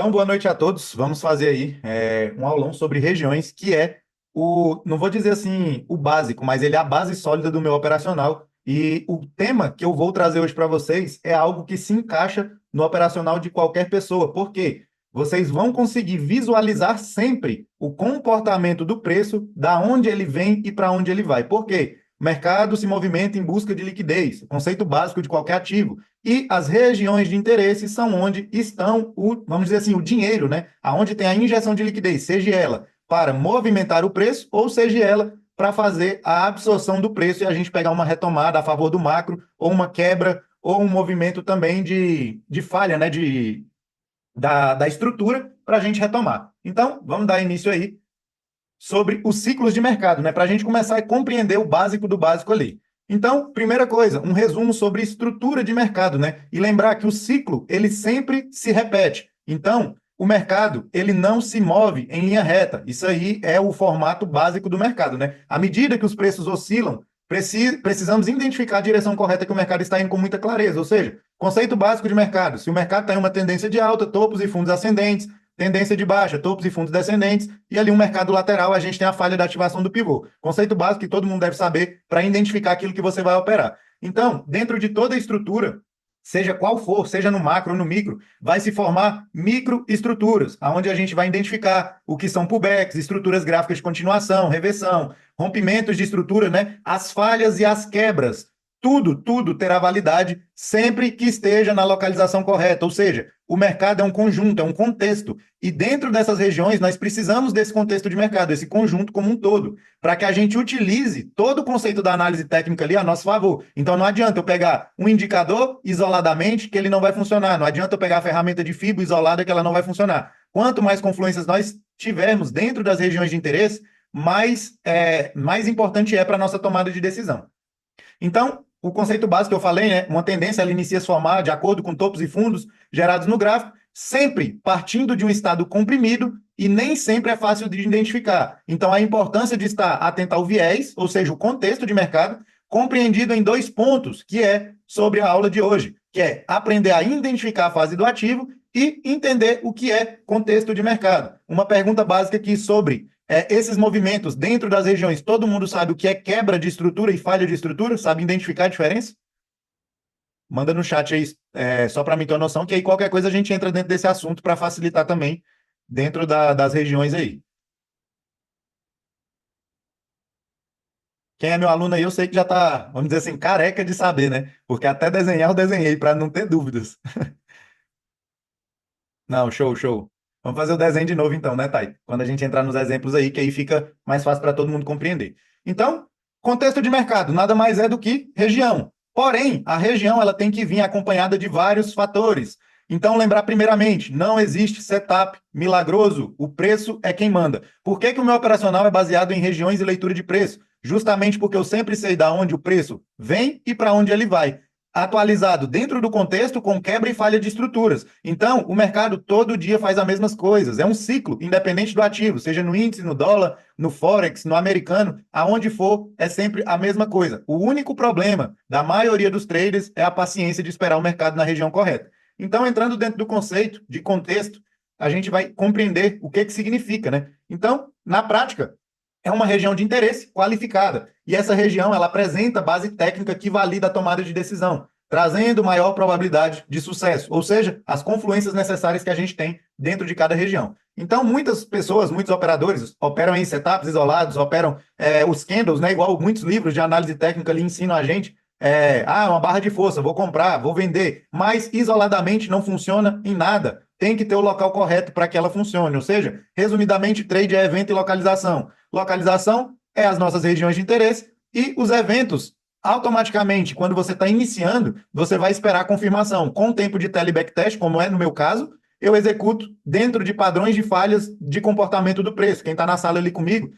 Então, boa noite a todos. Vamos fazer aí um aulão sobre regiões, que é não vou dizer assim o básico, mas ele é a base sólida do meu operacional. E o tema que eu vou trazer hoje para vocês é algo que se encaixa no operacional de qualquer pessoa. Por quê? Vocês vão conseguir visualizar sempre o comportamento do preço, da onde ele vem e para onde ele vai. Por quê? O mercado se movimenta em busca de liquidez, conceito básico de qualquer ativo. E as regiões de interesse são onde estão vamos dizer assim, o dinheiro, né? Aonde tem a injeção de liquidez, seja ela para movimentar o preço ou seja ela para fazer a absorção do preço e a gente pegar uma retomada a favor do macro ou uma quebra ou um movimento também de falha, né? Da estrutura para a gente retomar. Então, vamos dar início aí sobre os ciclos de mercado, né? Para a gente começar a compreender o básico do básico ali. Então, primeira coisa, um resumo sobre estrutura de mercado, né? E lembrar que o ciclo, ele sempre se repete. Então, o mercado, ele não se move em linha reta. Isso aí é o formato básico do mercado, né? À medida que os preços oscilam, precisamos identificar a direção correta que o mercado está indo com muita clareza. Ou seja, conceito básico de mercado. Se o mercado está em uma tendência de alta, topos e fundos ascendentes, tendência de baixa, topos e fundos descendentes, e ali um mercado lateral, a gente tem a falha da ativação do pivô. Conceito básico que todo mundo deve saber para identificar aquilo que você vai operar. Então, dentro de toda a estrutura, seja qual for, seja no macro ou no micro, vai se formar microestruturas, onde a gente vai identificar o que são pullbacks, estruturas gráficas de continuação, reversão, rompimentos de estrutura, né? As falhas e as quebras. Tudo terá validade sempre que esteja na localização correta, ou seja, o mercado é um conjunto, é um contexto. E dentro dessas regiões, nós precisamos desse contexto de mercado, esse conjunto como um todo, para que a gente utilize todo o conceito da análise técnica ali a nosso favor. Então, não adianta eu pegar um indicador isoladamente que ele não vai funcionar. Não adianta eu pegar a ferramenta de FIBO isolada que ela não vai funcionar. Quanto mais confluências nós tivermos dentro das regiões de interesse, mais importante é para a nossa tomada de decisão. Então, o conceito básico que eu falei, né? Uma tendência ela inicia a se formar de acordo com topos e fundos gerados no gráfico, sempre partindo de um estado comprimido e nem sempre é fácil de identificar. Então, a importância de estar atento ao viés, ou seja, o contexto de mercado, compreendido em dois pontos, que é sobre a aula de hoje, que é aprender a identificar a fase do ativo e entender o que é contexto de mercado. Uma pergunta básica aqui sobre esses movimentos dentro das regiões, todo mundo sabe o que é quebra de estrutura e falha de estrutura? Sabe identificar a diferença? Manda no chat aí, só para mim ter uma noção, que aí qualquer coisa a gente entra dentro desse assunto para facilitar também dentro das regiões aí. Quem é meu aluno aí, eu sei que já está, vamos dizer assim, careca de saber, né? Porque até desenhar eu desenhei para não ter dúvidas. Não, show, show. Vamos fazer o desenho de novo então, né, Thay? Quando a gente entrar nos exemplos aí, que aí fica mais fácil para todo mundo compreender. Então, contexto de mercado nada mais é do que região. Porém, a região ela tem que vir acompanhada de vários fatores. Então, lembrar primeiramente, não existe setup milagroso, o preço é quem manda. Por que que o meu operacional é baseado em regiões e leitura de preço? Justamente porque eu sempre sei da onde o preço vem e para onde ele vai atualizado dentro do contexto com quebra e falha de estruturas. Então, o mercado todo dia faz as mesmas coisas. É um ciclo, independente do ativo, seja no índice, no dólar, no Forex, no americano, aonde for, é sempre a mesma coisa. O único problema da maioria dos traders é a paciência de esperar o mercado na região correta. Então, entrando dentro do conceito de contexto, a gente vai compreender o que significa, né? Então, na prática, é uma região de interesse qualificada. E essa região ela apresenta base técnica que valida a tomada de decisão, trazendo maior probabilidade de sucesso, ou seja, as confluências necessárias que a gente tem dentro de cada região. Então, muitas pessoas, muitos operadores operam em setups isolados, operam os candles, né, igual muitos livros de análise técnica ali ensinam a gente. Uma barra de força, vou comprar, vou vender, mas isoladamente não funciona em nada. Tem que ter o local correto para que ela funcione. Ou seja, resumidamente, trade é evento e localização. Localização é as nossas regiões de interesse e os eventos, automaticamente, quando você está iniciando, você vai esperar a confirmação. Com o tempo de tele backtest, como é no meu caso, eu executo dentro de padrões de falhas de comportamento do preço. Quem está na sala ali comigo,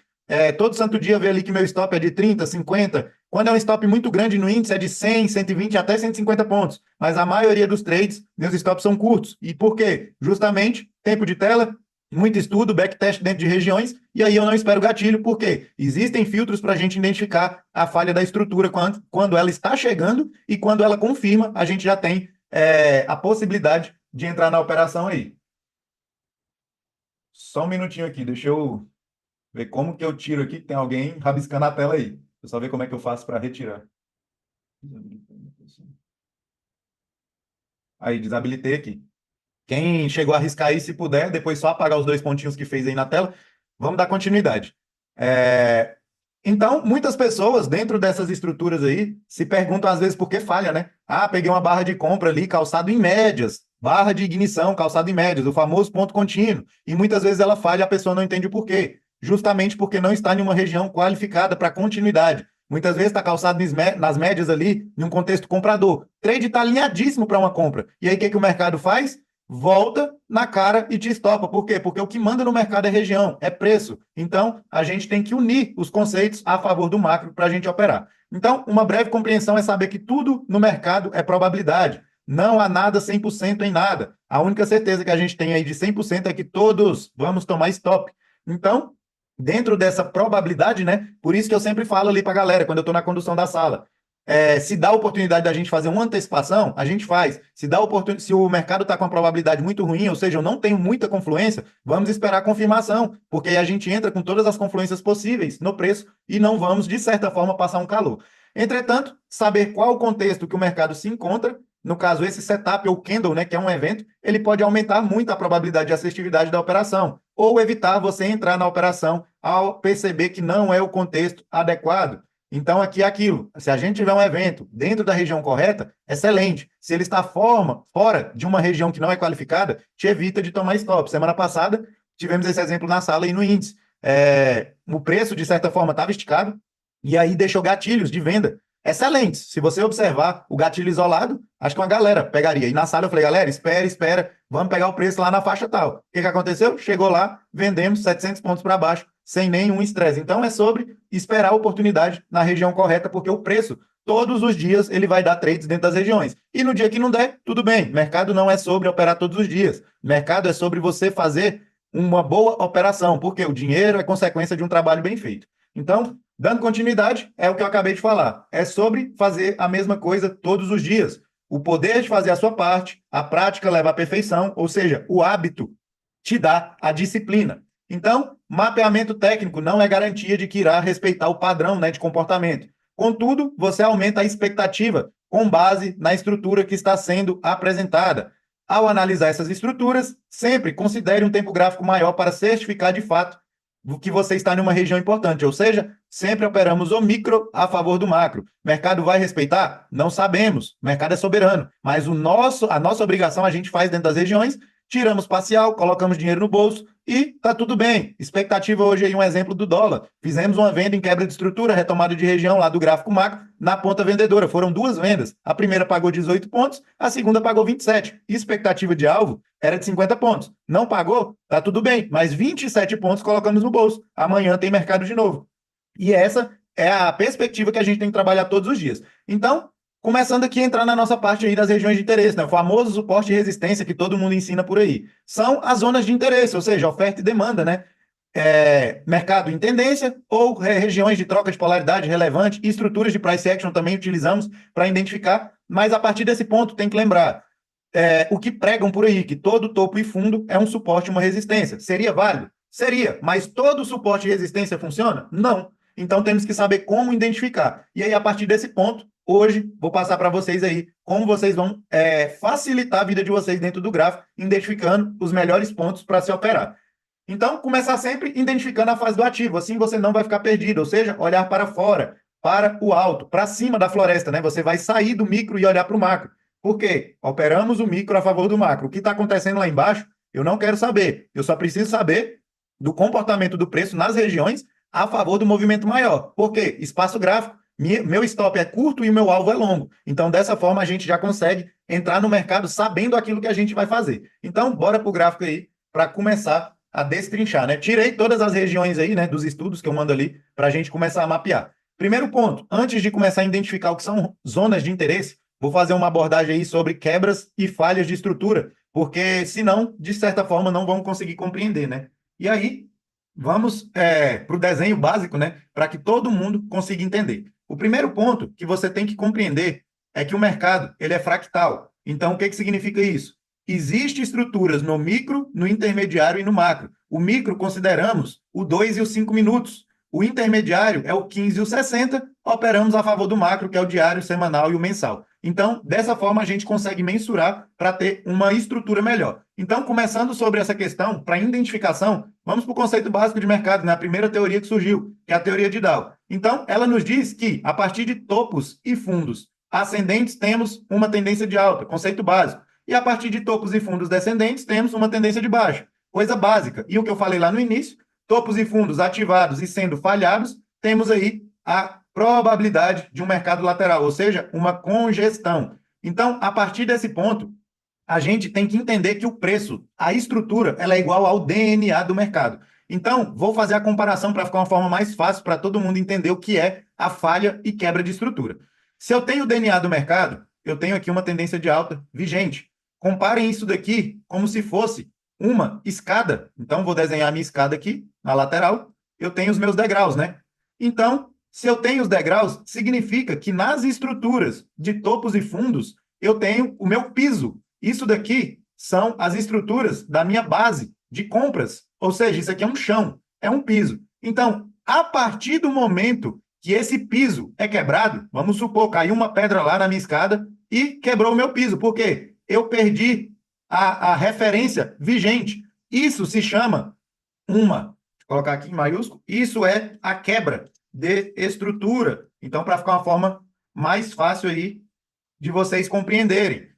todo santo dia vê ali que meu stop é de 30, 50. Quando é um stop muito grande no índice, é de 100, 120 até 150 pontos. Mas a maioria dos trades, meus stops são curtos. E por quê? Justamente tempo de tela, muito estudo, backtest dentro de regiões, e aí eu não espero gatilho, porque existem filtros para a gente identificar a falha da estrutura quando ela está chegando e quando ela confirma, a gente já tem a possibilidade de entrar na operação aí. Só um minutinho aqui, deixa eu ver como que eu tiro aqui. Tem alguém rabiscando a tela aí. Deixa eu só ver como é que eu faço para retirar. Aí, desabilitei aqui. Quem chegou a arriscar aí, se puder, depois só apagar os dois pontinhos que fez aí na tela. Vamos dar continuidade. Então, muitas pessoas dentro dessas estruturas aí se perguntam às vezes por que falha, né? Ah, peguei uma barra de compra ali, calçado em médias, barra de ignição, calçado em médias, o famoso ponto contínuo. E muitas vezes ela falha e a pessoa não entende o porquê. Justamente porque não está em uma região qualificada para continuidade. Muitas vezes está calçado nas médias ali, em um contexto comprador. Trade está alinhadíssimo para uma compra. E aí o que, que o mercado faz? Volta na cara e te estopa. Por quê? Porque o que manda no mercado é região, é preço. Então, a gente tem que unir os conceitos a favor do macro para a gente operar. Então, uma breve compreensão é saber que tudo no mercado é probabilidade. Não há nada 100% em nada. A única certeza que a gente tem aí de 100% é que todos vamos tomar stop. Então, dentro dessa probabilidade, né? Por isso que eu sempre falo ali para a galera, quando eu estou na condução da sala. Se dá a oportunidade da gente fazer uma antecipação, a gente faz. Se o mercado está com uma probabilidade muito ruim, ou seja, eu não tenho muita confluência, vamos esperar a confirmação, porque aí a gente entra com todas as confluências possíveis no preço e não vamos, de certa forma, passar um calor. Entretanto, saber qual o contexto que o mercado se encontra, no caso, esse setup ou candle, né, que é um evento, ele pode aumentar muito a probabilidade de assertividade da operação, ou evitar você entrar na operação ao perceber que não é o contexto adequado. Então, aqui é aquilo. Se a gente tiver um evento dentro da região correta, excelente. Se ele está fora de uma região que não é qualificada, te evita de tomar stop. Semana passada, tivemos esse exemplo na sala e no índice. O preço, de certa forma, estava esticado e aí deixou gatilhos de venda excelentes. Se você observar o gatilho isolado, acho que uma galera pegaria. E na sala eu falei, galera, espera, vamos pegar o preço lá na faixa tal. O que aconteceu? Chegou lá, vendemos 700 pontos para baixo, sem nenhum estresse. Então é sobre esperar a oportunidade na região correta, porque o preço, todos os dias, ele vai dar trades dentro das regiões. E no dia que não der, tudo bem. Mercado não é sobre operar todos os dias. Mercado é sobre você fazer uma boa operação, porque o dinheiro é consequência de um trabalho bem feito. Então, dando continuidade, é o que eu acabei de falar. É sobre fazer a mesma coisa todos os dias. O poder de fazer a sua parte, a prática leva à perfeição, ou seja, o hábito te dá a disciplina. Então, mapeamento técnico não é garantia de que irá respeitar o padrão, né, de comportamento. Contudo, você aumenta a expectativa com base na estrutura que está sendo apresentada. Ao analisar essas estruturas, sempre considere um tempo gráfico maior para certificar de fato que você está em uma região importante, ou seja, sempre operamos o micro a favor do macro. Mercado vai respeitar? Não sabemos. Mercado é soberano, mas a nossa obrigação a gente faz dentro das regiões, tiramos parcial, colocamos dinheiro no bolso e tá tudo bem. Expectativa hoje aí um exemplo do dólar. Fizemos uma venda em quebra de estrutura, retomada de região lá do gráfico macro, na ponta vendedora. Foram duas vendas. A primeira pagou 18 pontos, a segunda pagou 27. Expectativa de alvo era de 50 pontos. Não pagou? Tá tudo bem, mas 27 pontos colocamos no bolso. Amanhã tem mercado de novo. E essa é a perspectiva que a gente tem que trabalhar todos os dias. Então, começando aqui a entrar na nossa parte aí das regiões de interesse, né? O famoso suporte e resistência que todo mundo ensina por aí. São as zonas de interesse, ou seja, oferta e demanda, né? Mercado em tendência ou regiões de troca de polaridade relevante e estruturas de price action também utilizamos para identificar, mas a partir desse ponto tem que lembrar o que pregam por aí, que todo topo e fundo é um suporte e uma resistência. Seria válido? Seria, mas todo suporte e resistência funciona? Não. Então temos que saber como identificar. E aí, a partir desse ponto, hoje vou passar para vocês aí como vocês vão facilitar a vida de vocês dentro do gráfico, identificando os melhores pontos para se operar. Então, começar sempre identificando a fase do ativo, assim você não vai ficar perdido, ou seja, olhar para fora, para o alto, para cima da floresta, né? Você vai sair do micro e olhar para o macro. Por quê? Operamos o micro a favor do macro. O que está acontecendo lá embaixo, eu não quero saber. Eu só preciso saber do comportamento do preço nas regiões a favor do movimento maior. Por quê? Espaço gráfico. Meu stop é curto e o meu alvo é longo. Então, dessa forma, a gente já consegue entrar no mercado sabendo aquilo que a gente vai fazer. Então, bora para o gráfico aí para começar a destrinchar, né? Tirei todas as regiões aí, né, dos estudos que eu mando ali para a gente começar a mapear. Primeiro ponto, antes de começar a identificar o que são zonas de interesse, vou fazer uma abordagem aí sobre quebras e falhas de estrutura, porque senão, de certa forma, não vamos conseguir compreender, né? E aí, vamos para o desenho básico, né, para que todo mundo consiga entender. O primeiro ponto que você tem que compreender é que o mercado ele é fractal. Então, o que significa isso? Existem estruturas no micro, no intermediário e no macro. O micro consideramos o 2 e os 5 minutos. O intermediário é o 15 e o 60. Operamos a favor do macro, que é o diário, semanal e o mensal. Então, dessa forma, a gente consegue mensurar para ter uma estrutura melhor. Então, começando sobre essa questão, para identificação, vamos para o conceito básico de mercado, né? A primeira teoria que surgiu, que é a teoria de Dow. Então, ela nos diz que, a partir de topos e fundos ascendentes, temos uma tendência de alta, conceito básico. E a partir de topos e fundos descendentes, temos uma tendência de baixa, coisa básica. E o que eu falei lá no início, topos e fundos ativados e sendo falhados, temos aí a probabilidade de um mercado lateral, ou seja, uma congestão. Então, a partir desse ponto, a gente tem que entender que o preço, a estrutura, ela é igual ao DNA do mercado. Então, vou fazer a comparação para ficar uma forma mais fácil para todo mundo entender o que é a falha e quebra de estrutura. Se eu tenho o DNA do mercado, eu tenho aqui uma tendência de alta vigente. Comparem isso daqui como se fosse uma escada. Então, vou desenhar a minha escada aqui, na lateral. Eu tenho os meus degraus, né? Então, se eu tenho os degraus, significa que nas estruturas de topos e fundos, eu tenho o meu piso. Isso daqui são as estruturas da minha base de compras. Ou seja, isso aqui é um chão, é um piso. Então, a partir do momento que esse piso é quebrado, vamos supor, caiu uma pedra lá na minha escada e quebrou o meu piso. Por quê? Eu perdi a referência vigente. Isso se chama uma, vou colocar aqui em maiúsculo, isso é a quebra de estrutura. Então, para ficar uma forma mais fácil aí de vocês compreenderem.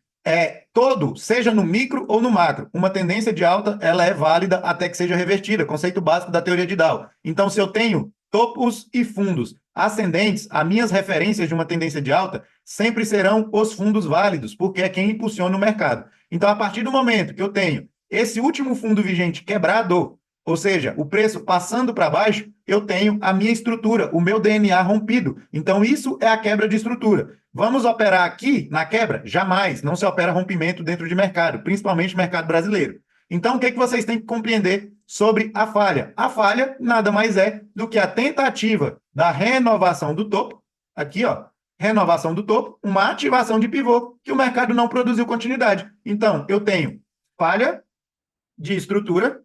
Todo, seja no micro ou no macro, uma tendência de alta, ela é válida até que seja revertida, conceito básico da teoria de Dow. Então, se eu tenho topos e fundos ascendentes, as minhas referências de uma tendência de alta sempre serão os fundos válidos, porque é quem impulsiona o mercado. Então, a partir do momento que eu tenho esse último fundo vigente quebrado, ou seja, o preço passando para baixo, eu tenho a minha estrutura, o meu DNA rompido. Então, isso é a quebra de estrutura. Vamos operar aqui na quebra? Jamais. Não se opera rompimento dentro de mercado, principalmente mercado brasileiro. Então, o que vocês têm que compreender sobre a falha? A falha nada mais é do que a tentativa da renovação do topo. Aqui, ó, renovação do topo, uma ativação de pivô que o mercado não produziu continuidade. Então, eu tenho falha de estrutura,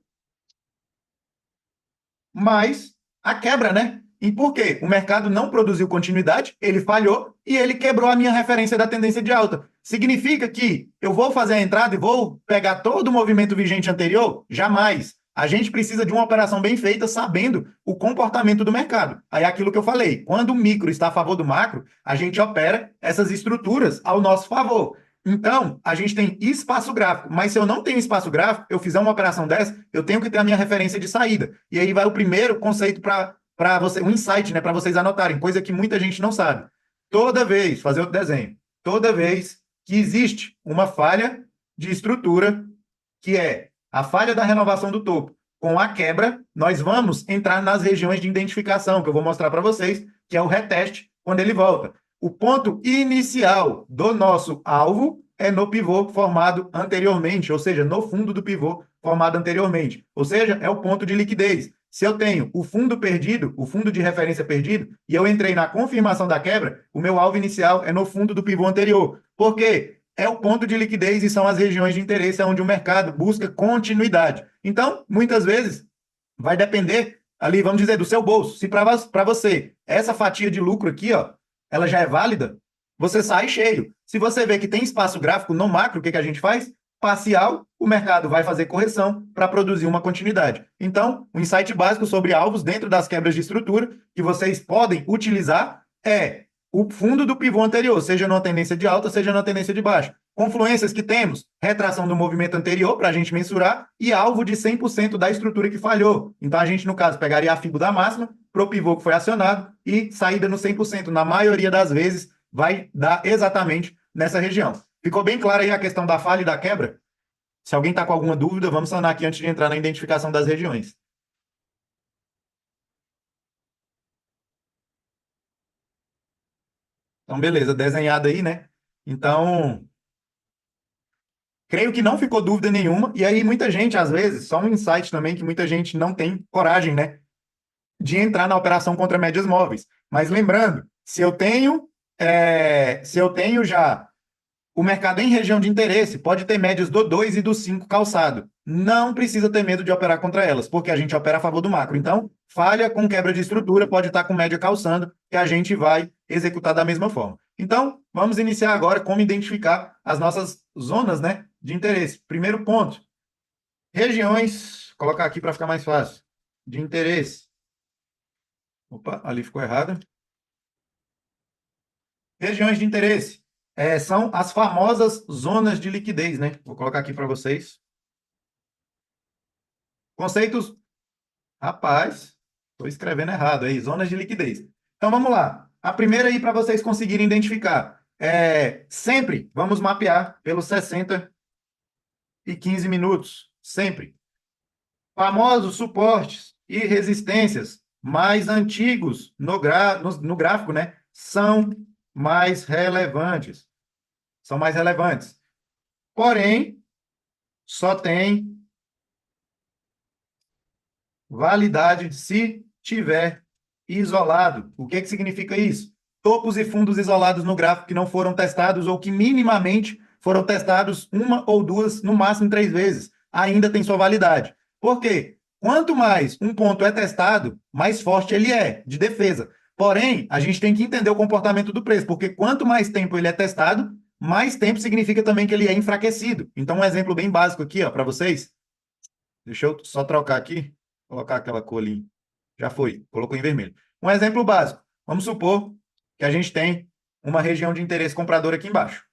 mas a quebra, né? E por quê? O mercado não produziu continuidade, ele falhou e ele quebrou a minha referência da tendência de alta. Significa que eu vou fazer a entrada e vou pegar todo o movimento vigente anterior? Jamais. A gente precisa de uma operação bem feita, sabendo o comportamento do mercado. Aí é aquilo que eu falei, quando o micro está a favor do macro, a gente opera essas estruturas ao nosso favor. Então, a gente tem espaço gráfico, mas se eu não tenho espaço gráfico, eu fizer uma operação dessa, eu tenho que ter a minha referência de saída. E aí vai o primeiro conceito para você, um insight, né, para vocês anotarem, coisa que muita gente não sabe. Toda vez, fazer outro desenho, toda vez que existe uma falha de estrutura, que é a falha da renovação do topo, com a quebra, nós vamos entrar nas regiões de identificação, que eu vou mostrar para vocês, que é o reteste, quando ele volta. O ponto inicial do nosso alvo é no pivô formado anteriormente, ou seja, no fundo do pivô formado anteriormente. Ou seja, é o ponto de liquidez. Se eu tenho o fundo perdido, o fundo de referência perdido, e eu entrei na confirmação da quebra, o meu alvo inicial é no fundo do pivô anterior. Por quê? É o ponto de liquidez e são as regiões de interesse onde o mercado busca continuidade. Então, muitas vezes, vai depender ali, vamos dizer, do seu bolso. Se para você essa fatia de lucro aqui, ó, ela já é válida, você sai cheio. Se você vê que tem espaço gráfico no macro, o que a gente faz? Parcial, o mercado vai fazer correção para produzir uma continuidade. Então, um insight básico sobre alvos dentro das quebras de estrutura que vocês podem utilizar é o fundo do pivô anterior, seja numa tendência de alta, seja numa tendência de baixa. Confluências que temos, retração do movimento anterior para a gente mensurar e alvo de 100% da estrutura que falhou. Então, a gente, no caso, pegaria a fibo da máxima para o pivô que foi acionado e saída no 100%. Na maioria das vezes, vai dar exatamente nessa região. Ficou bem clara aí a questão da falha e da quebra? Se alguém está com alguma dúvida, vamos sanar aqui antes de entrar na identificação das regiões. Então, beleza, desenhado aí, né? Então, creio que não ficou dúvida nenhuma. E aí, muita gente, às vezes, só um insight também, que muita gente não tem coragem, né, de entrar na operação contra médias móveis. Mas lembrando, se eu tenho já o mercado em região de interesse pode ter médias do 2 e do 5 calçado. Não precisa ter medo de operar contra elas, porque a gente opera a favor do macro. Então, falha com quebra de estrutura, pode estar com média calçando, que a gente vai executar da mesma forma. Então, vamos iniciar agora como identificar as nossas zonas, né, de interesse. Primeiro ponto, regiões, vou colocar aqui para ficar mais fácil, de interesse. Opa, ali ficou errado. Regiões de interesse são as famosas zonas de liquidez, né? Vou colocar aqui para vocês. Conceitos, rapaz, estou escrevendo errado aí, zonas de liquidez. Então vamos lá. A primeira aí para vocês conseguirem identificar. Sempre vamos mapear pelos 60 e 15 minutos. Sempre. Famosos suportes e resistências mais antigos no gráfico, né? São mais relevantes. São mais relevantes. Porém, só tem validade se tiver isolado. O que significa isso? Topos e fundos isolados no gráfico que não foram testados ou que minimamente foram testados uma ou duas, no máximo 3 vezes, ainda tem sua validade. Por quê? Quanto mais um ponto é testado, mais forte ele é de defesa. Porém, a gente tem que entender o comportamento do preço, porque quanto mais tempo ele é testado, mais tempo significa também que ele é enfraquecido. Então, um exemplo bem básico aqui, ó, para vocês. Deixa eu só trocar aqui, colocar aquela cor ali. Já foi, colocou em vermelho. Um exemplo básico. Vamos supor que a gente tem uma região de interesse comprador aqui embaixo.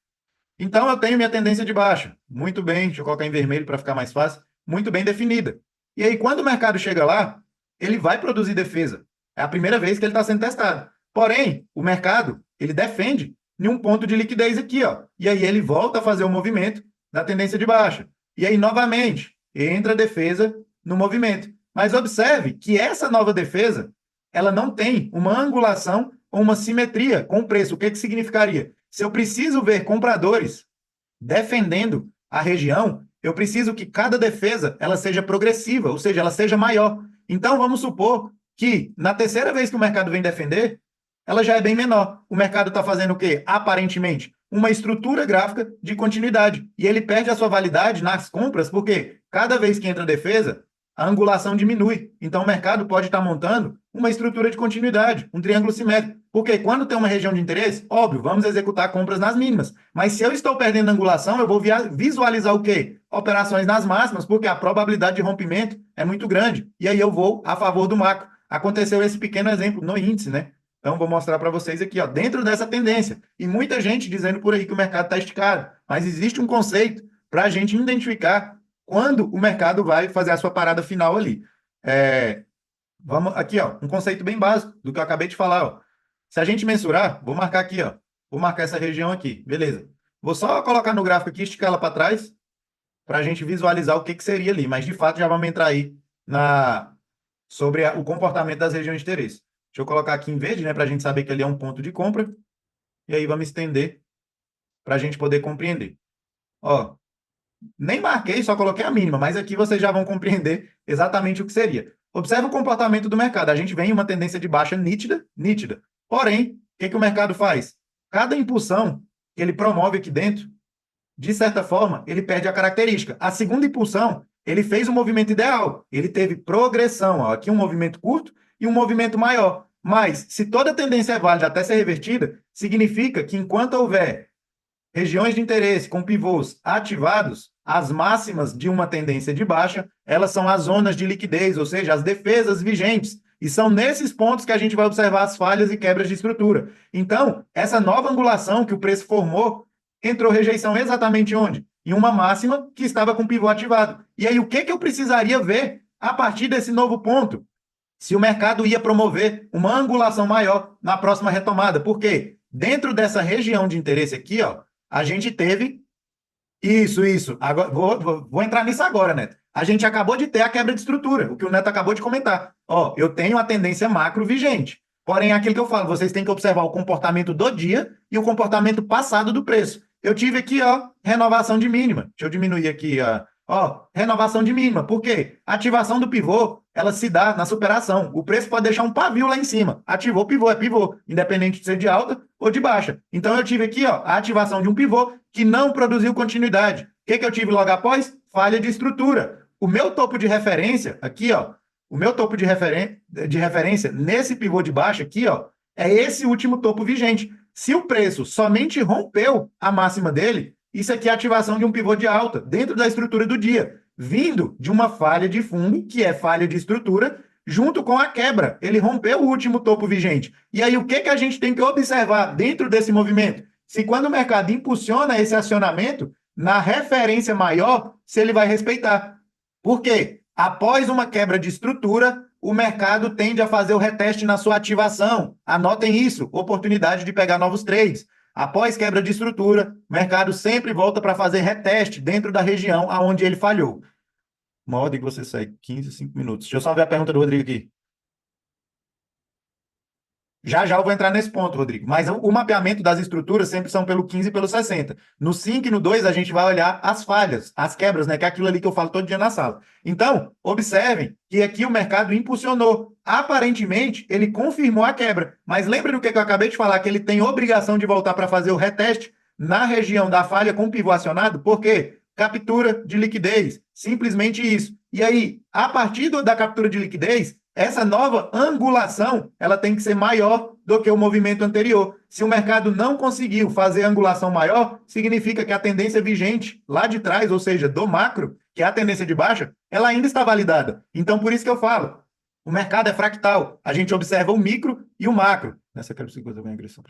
Então, eu tenho minha tendência de baixa. Muito bem, deixa eu colocar em vermelho para ficar mais fácil. Muito bem definida. E aí, quando o mercado chega lá, ele vai produzir defesa. É a primeira vez que ele está sendo testado. Porém, o mercado, ele defende em um ponto de liquidez aqui, ó. E aí ele volta a fazer o movimento da tendência de baixa. E aí, novamente, entra a defesa no movimento. Mas observe que essa nova defesa, ela não tem uma angulação ou uma simetria com o preço. O que significaria? Se eu preciso ver compradores defendendo a região, eu preciso que cada defesa ela seja progressiva, ou seja, ela seja maior. Então, vamos supor que na terceira vez que o mercado vem defender, ela já é bem menor. O mercado está fazendo o quê? Aparentemente, uma estrutura gráfica de continuidade. E ele perde a sua validade nas compras, porque cada vez que entra defesa, a angulação diminui. Então, o mercado pode estar montando uma estrutura de continuidade, um triângulo simétrico. Porque quando tem uma região de interesse, óbvio, vamos executar compras nas mínimas. Mas se eu estou perdendo angulação, eu vou visualizar o quê? Operações nas máximas, porque a probabilidade de rompimento é muito grande. E aí eu vou a favor do macro. Aconteceu esse pequeno exemplo no índice, né? Então, vou mostrar para vocês aqui, ó, dentro dessa tendência. E muita gente dizendo por aí que o mercado está esticado. Mas existe um conceito para a gente identificar quando o mercado vai fazer a sua parada final ali. Vamos aqui, ó, um conceito bem básico do que eu acabei de falar, ó. Se a gente mensurar, vou marcar aqui, ó. Vou marcar essa região aqui, beleza. Vou só colocar no gráfico aqui, esticar ela para trás, para a gente visualizar o que seria ali. Mas, de fato, já vamos entrar aí sobre o comportamento das regiões de interesse. Deixa eu colocar aqui em verde, né, para a gente saber que ali é um ponto de compra. E aí vamos estender para a gente poder compreender. Ó, nem marquei, só coloquei a mínima, mas aqui vocês já vão compreender exatamente o que seria. Observe o comportamento do mercado. A gente vem em uma tendência de baixa nítida, nítida. Porém, o que o mercado faz? Cada impulsão que ele promove aqui dentro, de certa forma, ele perde a característica. A segunda impulsão, ele fez o movimento ideal. Ele teve progressão. Ó, aqui um movimento curto e um movimento maior. Mas, se toda tendência é válida até ser revertida, significa que enquanto houver regiões de interesse com pivôs ativados, as máximas de uma tendência de baixa, elas são as zonas de liquidez, ou seja, as defesas vigentes. E são nesses pontos que a gente vai observar as falhas e quebras de estrutura. Então, essa nova angulação que o preço formou, entrou rejeição exatamente onde? Em uma máxima que estava com pivô ativado. E aí, o que eu precisaria ver a partir desse novo ponto? Se o mercado ia promover uma angulação maior na próxima retomada. Por quê? Dentro dessa região de interesse aqui, ó, a gente teve isso. Agora, vou entrar nisso agora, Neto. A gente acabou de ter a quebra de estrutura, o que o Neto acabou de comentar. Ó, eu tenho a tendência macro vigente. Porém, é aquilo que eu falo, vocês têm que observar o comportamento do dia e o comportamento passado do preço. Eu tive aqui, ó, renovação de mínima. Deixa eu diminuir aqui Ó, renovação de mínima. Por quê? A ativação do pivô, ela se dá na superação. O preço pode deixar um pavio lá em cima. Ativou o pivô, é pivô, independente de ser de alta ou de baixa. Então eu tive aqui, ó, a ativação de um pivô que não produziu continuidade. O que eu tive logo após? Falha de estrutura. O meu topo de referência, aqui, ó, o meu topo de referência nesse pivô de baixa aqui, ó, é esse último topo vigente. Se o preço somente rompeu a máxima dele, isso aqui é ativação de um pivô de alta dentro da estrutura do dia, vindo de uma falha de fundo, que é falha de estrutura, junto com a quebra. Ele rompeu o último topo vigente. E aí, o que a gente tem que observar dentro desse movimento? Se quando o mercado impulsiona esse acionamento, na referência maior, se ele vai respeitar. Por quê? Após uma quebra de estrutura, o mercado tende a fazer o reteste na sua ativação. Anotem isso, oportunidade de pegar novos trades. Após quebra de estrutura, o mercado sempre volta para fazer reteste dentro da região aonde ele falhou. Uma ordem que você segue, 15, 5 minutos. Deixa eu só ver a pergunta do Rodrigo aqui. Já já eu vou entrar nesse ponto, Rodrigo. Mas o mapeamento das estruturas sempre são pelo 15 e pelo 60. No 5 e no 2 a gente vai olhar as falhas, as quebras, né? Que é aquilo ali que eu falo todo dia na sala. Então, observem que aqui o mercado impulsionou. Aparentemente, ele confirmou a quebra. Mas lembra do que eu acabei de falar? Que ele tem obrigação de voltar para fazer o reteste na região da falha com pivô acionado? Por quê? Captura de liquidez. Simplesmente isso. E aí, a partir da captura de liquidez, essa nova angulação, ela tem que ser maior do que o movimento anterior. Se o mercado não conseguiu fazer angulação maior, significa que a tendência vigente lá de trás, ou seja, do macro, que é a tendência de baixa, ela ainda está validada. Então, por isso que eu falo, o mercado é fractal. A gente observa o micro e o macro. Nessa quero coisa bem agressão.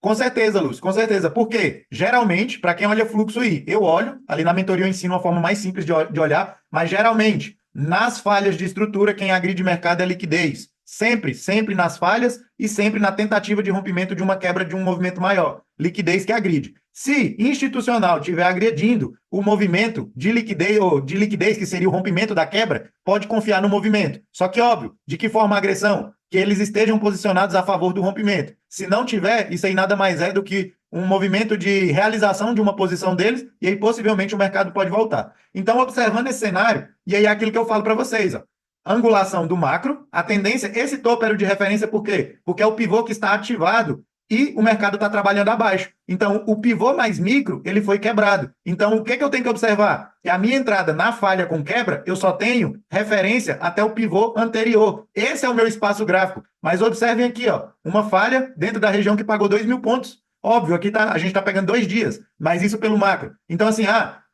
Com certeza, Lúcio, com certeza. Por quê? Geralmente, para quem olha fluxo aí, eu olho, ali na mentoria eu ensino uma forma mais simples de olhar, mas geralmente, nas falhas de estrutura, quem agride mercado é liquidez. Sempre, sempre nas falhas e sempre na tentativa de rompimento de uma quebra de um movimento maior. Liquidez que agride. Se institucional estiver agredindo o movimento de liquidez, ou de liquidez, que seria o rompimento da quebra, pode confiar no movimento. Só que, óbvio, de que forma a agressão? Que eles estejam posicionados a favor do rompimento. Se não tiver, isso aí nada mais é do que um movimento de realização de uma posição deles, e aí possivelmente o mercado pode voltar. Então, observando esse cenário, e aí é aquilo que eu falo para vocês, ó, angulação do macro, a tendência, esse topo era de referência por quê? Porque é o pivô que está ativado e o mercado está trabalhando abaixo. Então, o pivô mais micro, ele foi quebrado. Então, o que eu tenho que observar? Que a minha entrada na falha com quebra, eu só tenho referência até o pivô anterior. Esse é o meu espaço gráfico. Mas observem aqui, ó, uma falha dentro da região que pagou 2.000 pontos. Óbvio, aqui a gente está pegando 2 dias, mas isso pelo macro. Então, assim,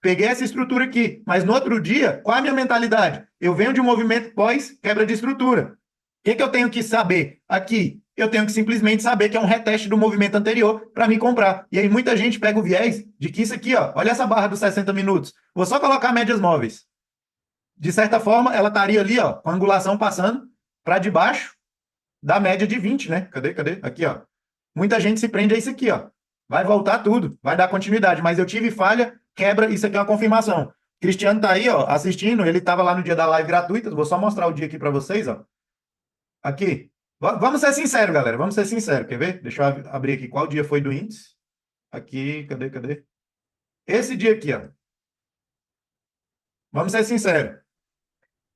peguei essa estrutura aqui, mas no outro dia, qual é a minha mentalidade? Eu venho de um movimento pós quebra de estrutura. O que eu tenho que saber aqui? Eu tenho que simplesmente saber que é um reteste do movimento anterior para me comprar. E aí muita gente pega o viés de que isso aqui, ó, olha essa barra dos 60 minutos. Vou só colocar médias móveis. De certa forma, ela estaria ali, ó, com a angulação passando para debaixo da média de 20, né? Cadê? Aqui, ó. Muita gente se prende a isso aqui, ó. Vai voltar tudo, vai dar continuidade. Mas eu tive falha, quebra, isso aqui é uma confirmação. Cristiano tá aí, ó, assistindo. Ele estava lá no dia da live gratuita. Vou só mostrar o dia aqui para vocês, ó. Aqui. Vamos ser sinceros, galera. Vamos ser sinceros. Quer ver? Deixa eu abrir aqui qual dia foi do índice. Aqui, cadê? Esse dia aqui, ó. Vamos ser sinceros.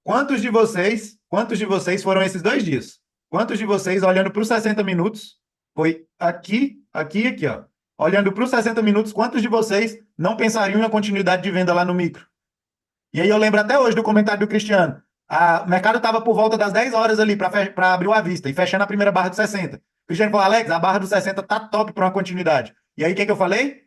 Quantos de vocês foram esses 2 dias? Quantos de vocês, olhando para os 60 minutos, foi aqui, ó. Olhando para os 60 minutos, quantos de vocês não pensariam em uma continuidade de venda lá no micro? E aí eu lembro até hoje do comentário do Cristiano. O mercado estava por volta das 10 horas ali para abrir o à vista e fechando a primeira barra dos 60. O Cristiano falou, Alex, a barra dos 60 tá top para uma continuidade. E aí o que eu falei?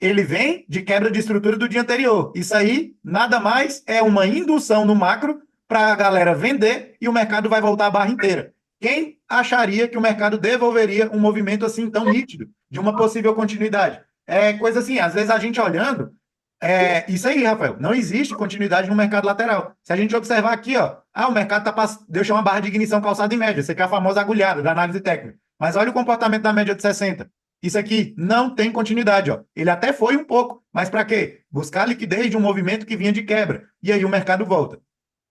Ele vem de quebra de estrutura do dia anterior. Isso aí nada mais é uma indução no macro para a galera vender e o mercado vai voltar a barra inteira. Quem acharia que o mercado devolveria um movimento assim tão nítido de uma possível continuidade? É coisa assim, às vezes a gente olhando, isso aí, Rafael, não existe continuidade no mercado lateral. Se a gente observar aqui, ó, o mercado deixa uma barra de ignição calçada em média, isso aqui é a famosa agulhada da análise técnica. Mas olha o comportamento da média de 60. Isso aqui não tem continuidade, ó. Ele até foi um pouco, mas para quê? Buscar a liquidez de um movimento que vinha de quebra. E aí o mercado volta.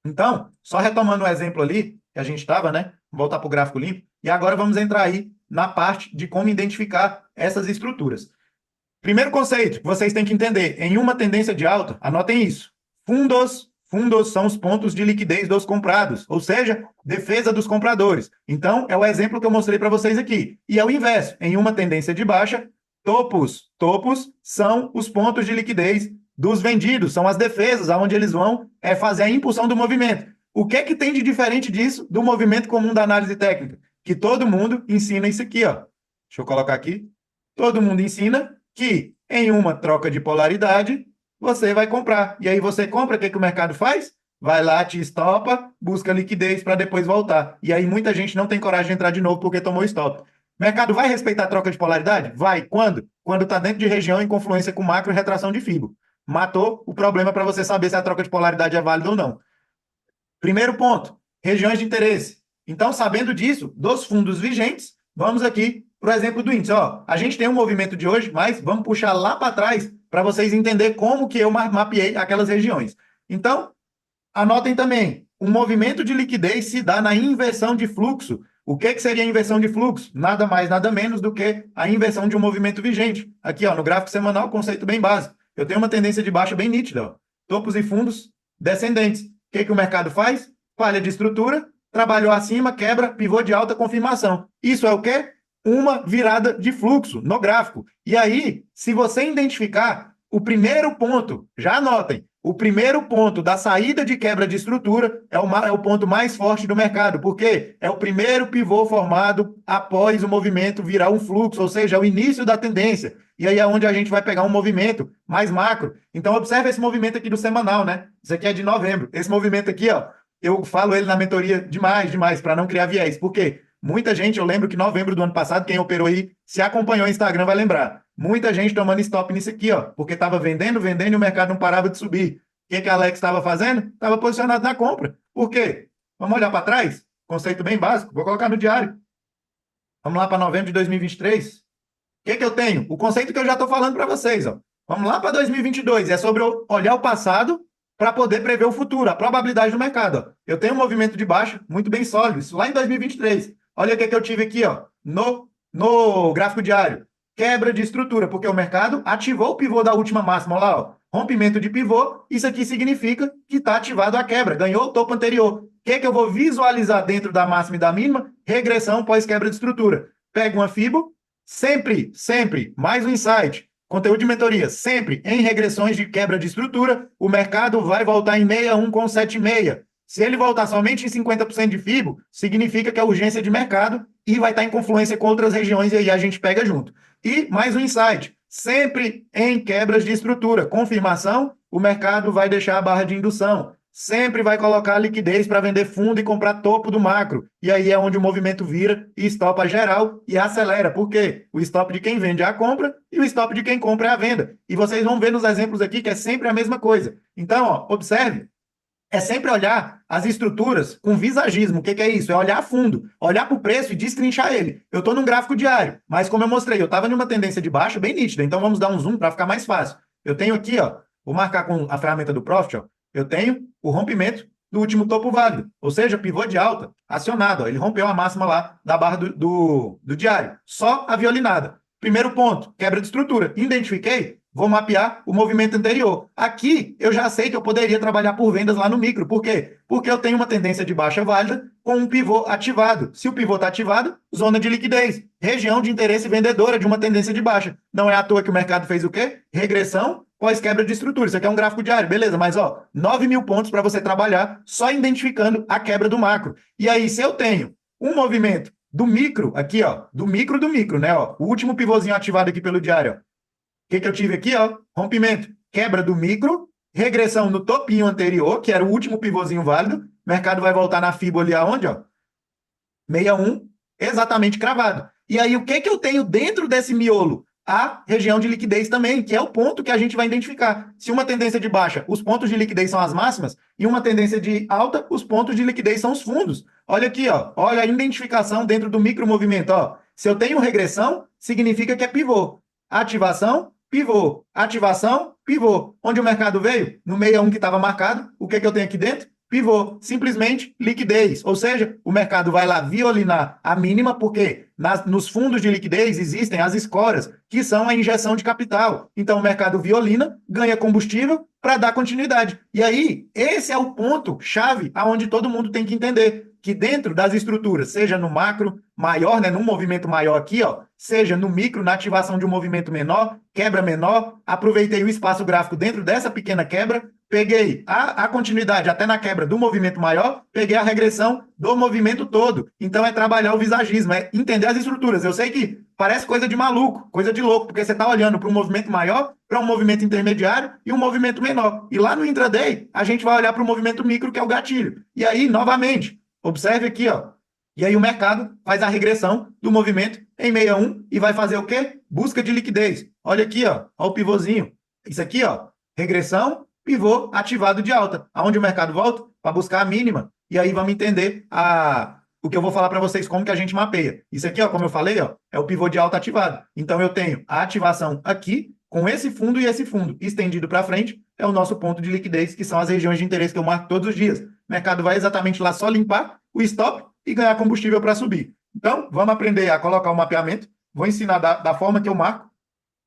Então, só retomando o exemplo ali, que a gente estava, né? Voltar para o gráfico limpo. E agora vamos entrar aí na parte de como identificar essas estruturas. Primeiro conceito que vocês têm que entender: em uma tendência de alta, anotem isso. Fundos. Fundos são os pontos de liquidez dos comprados, ou seja, defesa dos compradores. Então, é o exemplo que eu mostrei para vocês aqui. E é o inverso. Em uma tendência de baixa, topos. Topos são os pontos de liquidez dos vendidos, são as defesas, aonde eles vão fazer a impulsão do movimento. O que é que tem de diferente disso do movimento comum da análise técnica? Que todo mundo ensina isso aqui, ó. Deixa eu colocar aqui. Todo mundo ensina que em uma troca de polaridade, você vai comprar. E aí você compra, o que o mercado faz? Vai lá, te estopa, busca liquidez para depois voltar. E aí muita gente não tem coragem de entrar de novo porque tomou stop. O mercado vai respeitar a troca de polaridade? Vai. Quando? Quando está dentro de região em confluência com macro e retração de Fibo. Matou o problema para você saber se a troca de polaridade é válida ou não. Primeiro ponto, regiões de interesse. Então, sabendo disso, dos fundos vigentes, vamos aqui para o exemplo do índice. Ó, a gente tem um movimento de hoje, mas vamos puxar lá para trás para vocês entenderem como que eu mapeei aquelas regiões. Então, anotem também, o movimento de liquidez se dá na inversão de fluxo. O que seria a inversão de fluxo? Nada mais, nada menos do que a inversão de um movimento vigente. Aqui, ó, no gráfico semanal, conceito bem básico. Eu tenho uma tendência de baixa bem nítida, ó. Topos e fundos descendentes. O que o mercado faz? Falha de estrutura, trabalhou acima, quebra, pivô de alta, confirmação. Isso é o quê? Uma virada de fluxo no gráfico. E aí, se você identificar o primeiro ponto, já anotem, o primeiro ponto da saída de quebra de estrutura é o ponto mais forte do mercado, porque é o primeiro pivô formado após o movimento virar um fluxo, ou seja, é o início da tendência. E aí é onde a gente vai pegar um movimento mais macro. Então, observe esse movimento aqui do semanal, né? Isso aqui é de novembro. Esse movimento aqui, ó, eu falo ele na mentoria demais, para não criar viés. Por quê? Muita gente, eu lembro que em novembro do ano passado, quem operou aí, se acompanhou o Instagram, vai lembrar. Muita gente tomando stop nisso aqui, ó, porque estava vendendo e o mercado não parava de subir. O que a Alex estava fazendo? Estava posicionado na compra. Por quê? Vamos olhar para trás? Conceito bem básico. Vou colocar no diário. Vamos lá para novembro de 2023. O que eu tenho? O conceito que eu já estou falando para vocês. Ó. Vamos lá para 2022. É sobre olhar o passado para poder prever o futuro, a probabilidade do mercado. Ó. Eu tenho um movimento de baixa muito bem sólido. Isso lá em 2023. Olha o que eu tive aqui ó, no gráfico diário. Quebra de estrutura, porque o mercado ativou o pivô da última máxima lá. Ó. Rompimento de pivô, isso aqui significa que está ativado a quebra, ganhou o topo anterior. O que eu vou visualizar dentro da máxima e da mínima? Regressão pós-quebra de estrutura. Pego uma FIBO, sempre, mais um insight. Conteúdo de mentoria, sempre em regressões de quebra de estrutura, o mercado vai voltar em 61 com 7,6. Se ele voltar somente em 50% de FIBO, significa que é urgência de mercado e vai estar em confluência com outras regiões e aí a gente pega junto. E mais um insight, sempre em quebras de estrutura. Confirmação, o mercado vai deixar a barra de indução. Sempre vai colocar liquidez para vender fundo e comprar topo do macro. E aí é onde o movimento vira e estopa geral e acelera. Por quê? O stop de quem vende é a compra e o stop de quem compra é a venda. E vocês vão ver nos exemplos aqui que é sempre a mesma coisa. Então, ó, observe. É sempre olhar as estruturas com visagismo. O que é isso? É olhar a fundo, olhar para o preço e destrinchar ele. Eu estou num gráfico diário, mas como eu mostrei, eu estava numa tendência de baixa bem nítida, então vamos dar um zoom para ficar mais fácil. Eu tenho aqui, ó, vou marcar com a ferramenta do Profit, ó, eu tenho o rompimento do último topo válido, ou seja, pivô de alta acionado. Ó, ele rompeu a máxima lá da barra do diário. Só a violinada. Primeiro ponto, quebra de estrutura. Identifiquei? Vou mapear o movimento anterior. Aqui, eu já sei que eu poderia trabalhar por vendas lá no micro. Por quê? Porque eu tenho uma tendência de baixa válida com um pivô ativado. Se o pivô está ativado, zona de liquidez. Região de interesse vendedora de uma tendência de baixa. Não é à toa que o mercado fez o quê? Regressão pós-quebra de estrutura. Isso aqui é um gráfico diário, beleza. Mas, ó, 9.000 pontos para você trabalhar só identificando a quebra do macro. E aí, se eu tenho um movimento do micro, aqui, ó, do micro, né, ó, o último pivôzinho ativado aqui pelo diário, ó. O que eu tive aqui? Ó, rompimento, quebra do micro, regressão no topinho anterior, que era o último pivôzinho válido. O mercado vai voltar na FIBO ali aonde? Ó? 61, exatamente cravado. E aí, o que eu tenho dentro desse miolo? A região de liquidez também, que é o ponto que a gente vai identificar. Se uma tendência de baixa, os pontos de liquidez são as máximas, e uma tendência de alta, os pontos de liquidez são os fundos. Olha aqui, ó, olha a identificação dentro do micromovimento. Ó. Se eu tenho regressão, significa que é pivô. Ativação, pivô. Ativação, pivô. Onde o mercado veio? No 61 que estava marcado. O que eu tenho aqui dentro? pivô, simplesmente liquidez. Ou seja, o mercado vai lá violinar a mínima, porque nos fundos de liquidez existem as escoras, que são a injeção de capital. Então, o mercado violina, ganha combustível para dar continuidade. E aí, esse é o ponto-chave aonde todo mundo tem que entender que dentro das estruturas, seja no macro maior, né, num movimento maior aqui, ó, seja no micro, na ativação de um movimento menor, quebra menor, aproveitei o espaço gráfico dentro dessa pequena quebra, peguei a continuidade até na quebra do movimento maior, peguei a regressão do movimento todo. Então é trabalhar o visagismo, é entender as estruturas. Eu sei que parece coisa de maluco, coisa de louco, porque você está olhando para um movimento maior, para um movimento intermediário e um movimento menor. E lá no intraday, a gente vai olhar para o movimento micro, que é o gatilho. E aí, novamente, observe aqui, ó. E aí o mercado faz a regressão do movimento em 61 e vai fazer o quê? Busca de liquidez. Olha aqui, ó, ó o pivôzinho. Isso aqui, ó, regressão, pivô ativado de alta. Aonde o mercado volta? Para buscar a mínima. E aí vamos entender o que eu vou falar para vocês, como que a gente mapeia. Isso aqui, ó, como eu falei, ó, é o pivô de alta ativado. Então eu tenho a ativação aqui, com esse fundo e esse fundo estendido para frente, é o nosso ponto de liquidez, que são as regiões de interesse que eu marco todos os dias. O mercado vai exatamente lá só limpar o stop e ganhar combustível para subir. Então, vamos aprender a colocar o mapeamento. Vou ensinar da forma que eu marco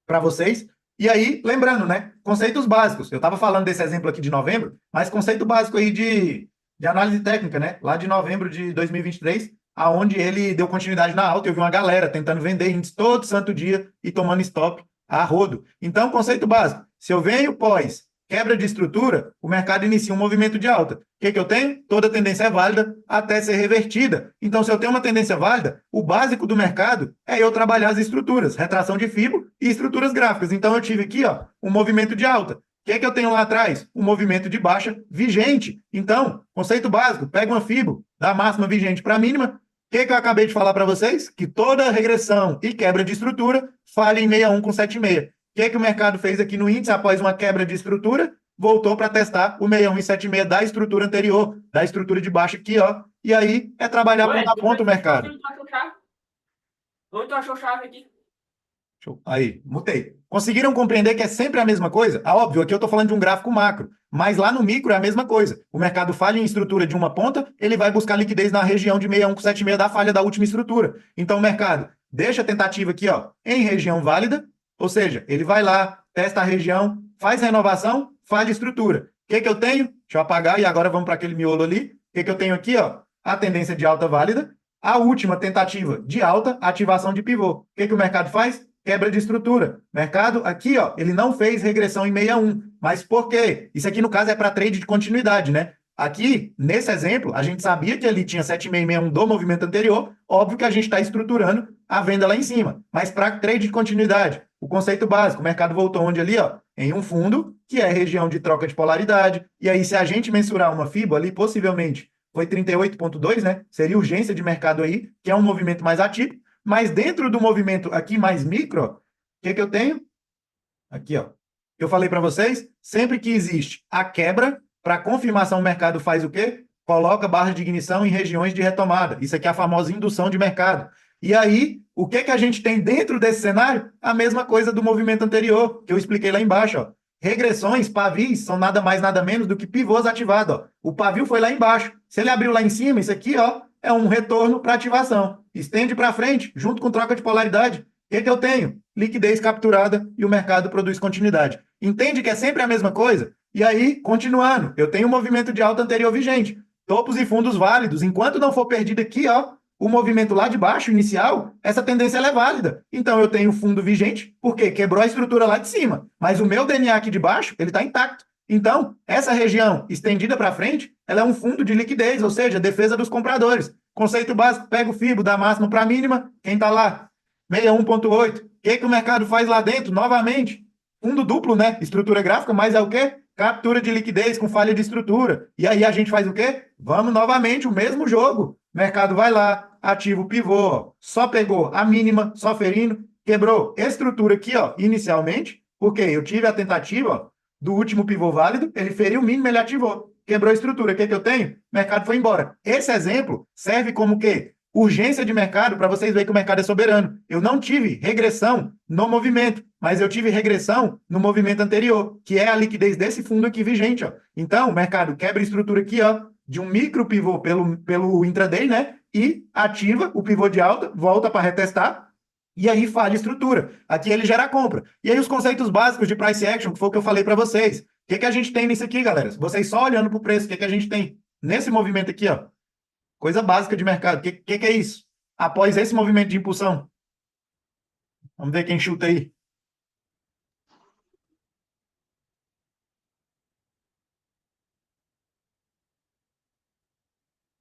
para vocês. E aí, lembrando, né? Conceitos básicos. Eu estava falando desse exemplo aqui de novembro, mas conceito básico aí de análise técnica, né? Lá de novembro de 2023, aonde ele deu continuidade na alta. Eu vi uma galera tentando vender índice todo santo dia e tomando stop a rodo. Então, conceito básico. Se eu venho pós quebra de estrutura, o mercado inicia um movimento de alta. O que eu tenho? Toda tendência é válida até ser revertida. Então, se eu tenho uma tendência válida, o básico do mercado é eu trabalhar as estruturas, retração de Fibo e estruturas gráficas. Então, eu tive aqui, ó, um movimento de alta. O que eu tenho lá atrás? Um movimento de baixa vigente. Então, conceito básico, pega uma Fibo, dá a máxima vigente para a mínima. O que eu acabei de falar para vocês? Que toda regressão e quebra de estrutura falha em 61 com 76. O que o mercado fez aqui no índice após uma quebra de estrutura? Voltou para testar o 61 e 76 da estrutura anterior, da estrutura de baixo aqui, ó. E aí é trabalhar ponto a ponto o mercado. Onde tu achou chave aqui? Aí, mutei. Conseguiram compreender que é sempre a mesma coisa? Ah, óbvio, aqui eu estou falando de um gráfico macro, mas lá no micro é a mesma coisa. O mercado falha em estrutura de uma ponta, ele vai buscar liquidez na região de 61 com 76 da falha da última estrutura. Então o mercado deixa a tentativa aqui, ó, em região válida, ou seja, ele vai lá, testa a região, faz renovação, falha estrutura. O que eu tenho? Deixa eu apagar e agora vamos para aquele miolo ali. O que eu tenho aqui? Ó? A tendência de alta válida, a última tentativa de alta, ativação de pivô. O que o mercado faz? Quebra de estrutura. Mercado aqui, ó, ele não fez regressão em 61. Mas por quê? Isso aqui, no caso, é para trade de continuidade, né? Aqui, nesse exemplo, a gente sabia que ali tinha 7661 do movimento anterior, óbvio que a gente está estruturando a venda lá em cima. Mas para trade de continuidade, o conceito básico, o mercado voltou onde ali, ó? Em um fundo, que é a região de troca de polaridade. E aí, se a gente mensurar uma FIBO ali, possivelmente foi 38,2, né? Seria urgência de mercado aí, que é um movimento mais atípico. Mas dentro do movimento aqui mais micro, o que eu tenho? Aqui, ó. Eu falei para vocês, sempre que existe a quebra, para confirmação o mercado faz o quê? Coloca barra de ignição em regiões de retomada. Isso aqui é a famosa indução de mercado. E aí, o que a gente tem dentro desse cenário? A mesma coisa do movimento anterior, que eu expliquei lá embaixo, ó. Regressões, pavis, são nada mais, nada menos do que pivôs ativados, ó. O pavio foi lá embaixo. Se ele abriu lá em cima, isso aqui, ó, é um retorno para ativação. Estende para frente, junto com troca de polaridade. O que eu tenho? Liquidez capturada e o mercado produz continuidade. Entende que é sempre a mesma coisa? E aí, continuando, eu tenho um movimento de alta anterior vigente. Topos e fundos válidos. Enquanto não for perdido aqui, ó, o movimento lá de baixo, inicial, essa tendência é válida. Então, eu tenho fundo vigente, porque quebrou a estrutura lá de cima. Mas o meu DNA aqui de baixo, ele está intacto. Então, essa região estendida para frente, ela é um fundo de liquidez, ou seja, defesa dos compradores. Conceito básico, pega o FIBO, dá máximo para mínima, quem está lá? 61,8. O que o mercado faz lá dentro? Novamente, fundo duplo, né? Estrutura gráfica, mas é o quê? Captura de liquidez com falha de estrutura. E aí a gente faz o quê? Vamos novamente, o mesmo jogo. O mercado vai lá, ativa o pivô, só pegou a mínima, só ferindo, quebrou estrutura aqui, ó, inicialmente, porque eu tive a tentativa, ó, do último pivô válido, ele feriu o mínimo, ele ativou. Quebrou a estrutura. O que eu tenho? O mercado foi embora. Esse exemplo serve como o quê? Urgência de mercado, para vocês verem que o mercado é soberano. Eu não tive regressão no movimento, mas eu tive regressão no movimento anterior, que é a liquidez desse fundo aqui vigente, ó. Então, o mercado quebra a estrutura aqui, ó, de um micro pivô pelo intraday, né? E ativa o pivô de alta, volta para retestar, e aí falha a estrutura. Aqui ele gera compra. E aí os conceitos básicos de price action, que foi o que eu falei para vocês. O que a gente tem nisso aqui, galera? Vocês só olhando para o preço, o que a gente tem nesse movimento aqui, ó? Coisa básica de mercado. O que é isso? Após esse movimento de impulsão. Vamos ver quem chuta aí.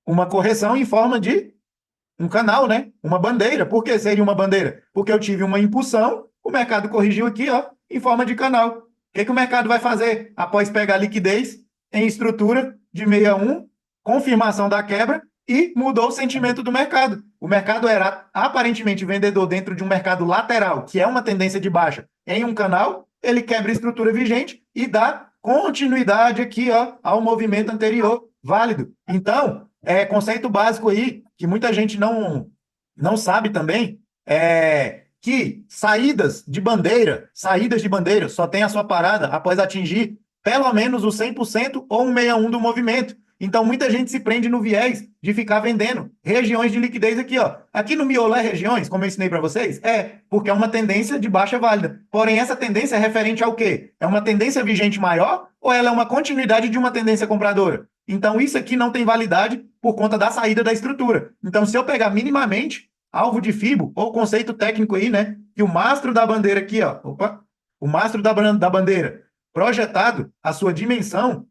Uma correção em forma de um canal, né? Uma bandeira. Por que seria uma bandeira? Porque eu tive uma impulsão, o mercado corrigiu aqui, ó, em forma de canal. O que o mercado vai fazer após pegar liquidez em estrutura de 61, confirmação da quebra e mudou o sentimento do mercado. O mercado era aparentemente vendedor dentro de um mercado lateral, que é uma tendência de baixa, em um canal, ele quebra a estrutura vigente e dá continuidade aqui, ó, ao movimento anterior válido. Então, conceito básico aí, que muita gente não sabe também, é que saídas de bandeira só tem a sua parada após atingir pelo menos o 100% ou um 61 do movimento. Então, muita gente se prende no viés de ficar vendendo regiões de liquidez aqui, ó. Aqui no miolo é regiões, como eu ensinei para vocês? Porque é uma tendência de baixa válida. Porém, essa tendência é referente ao quê? É uma tendência vigente maior ou ela é uma continuidade de uma tendência compradora? Então, isso aqui não tem validade por conta da saída da estrutura. Então, se eu pegar minimamente alvo de FIBO, ou conceito técnico aí, né? Que o mastro da bandeira aqui, ó. O mastro da bandeira projetado, a sua dimensão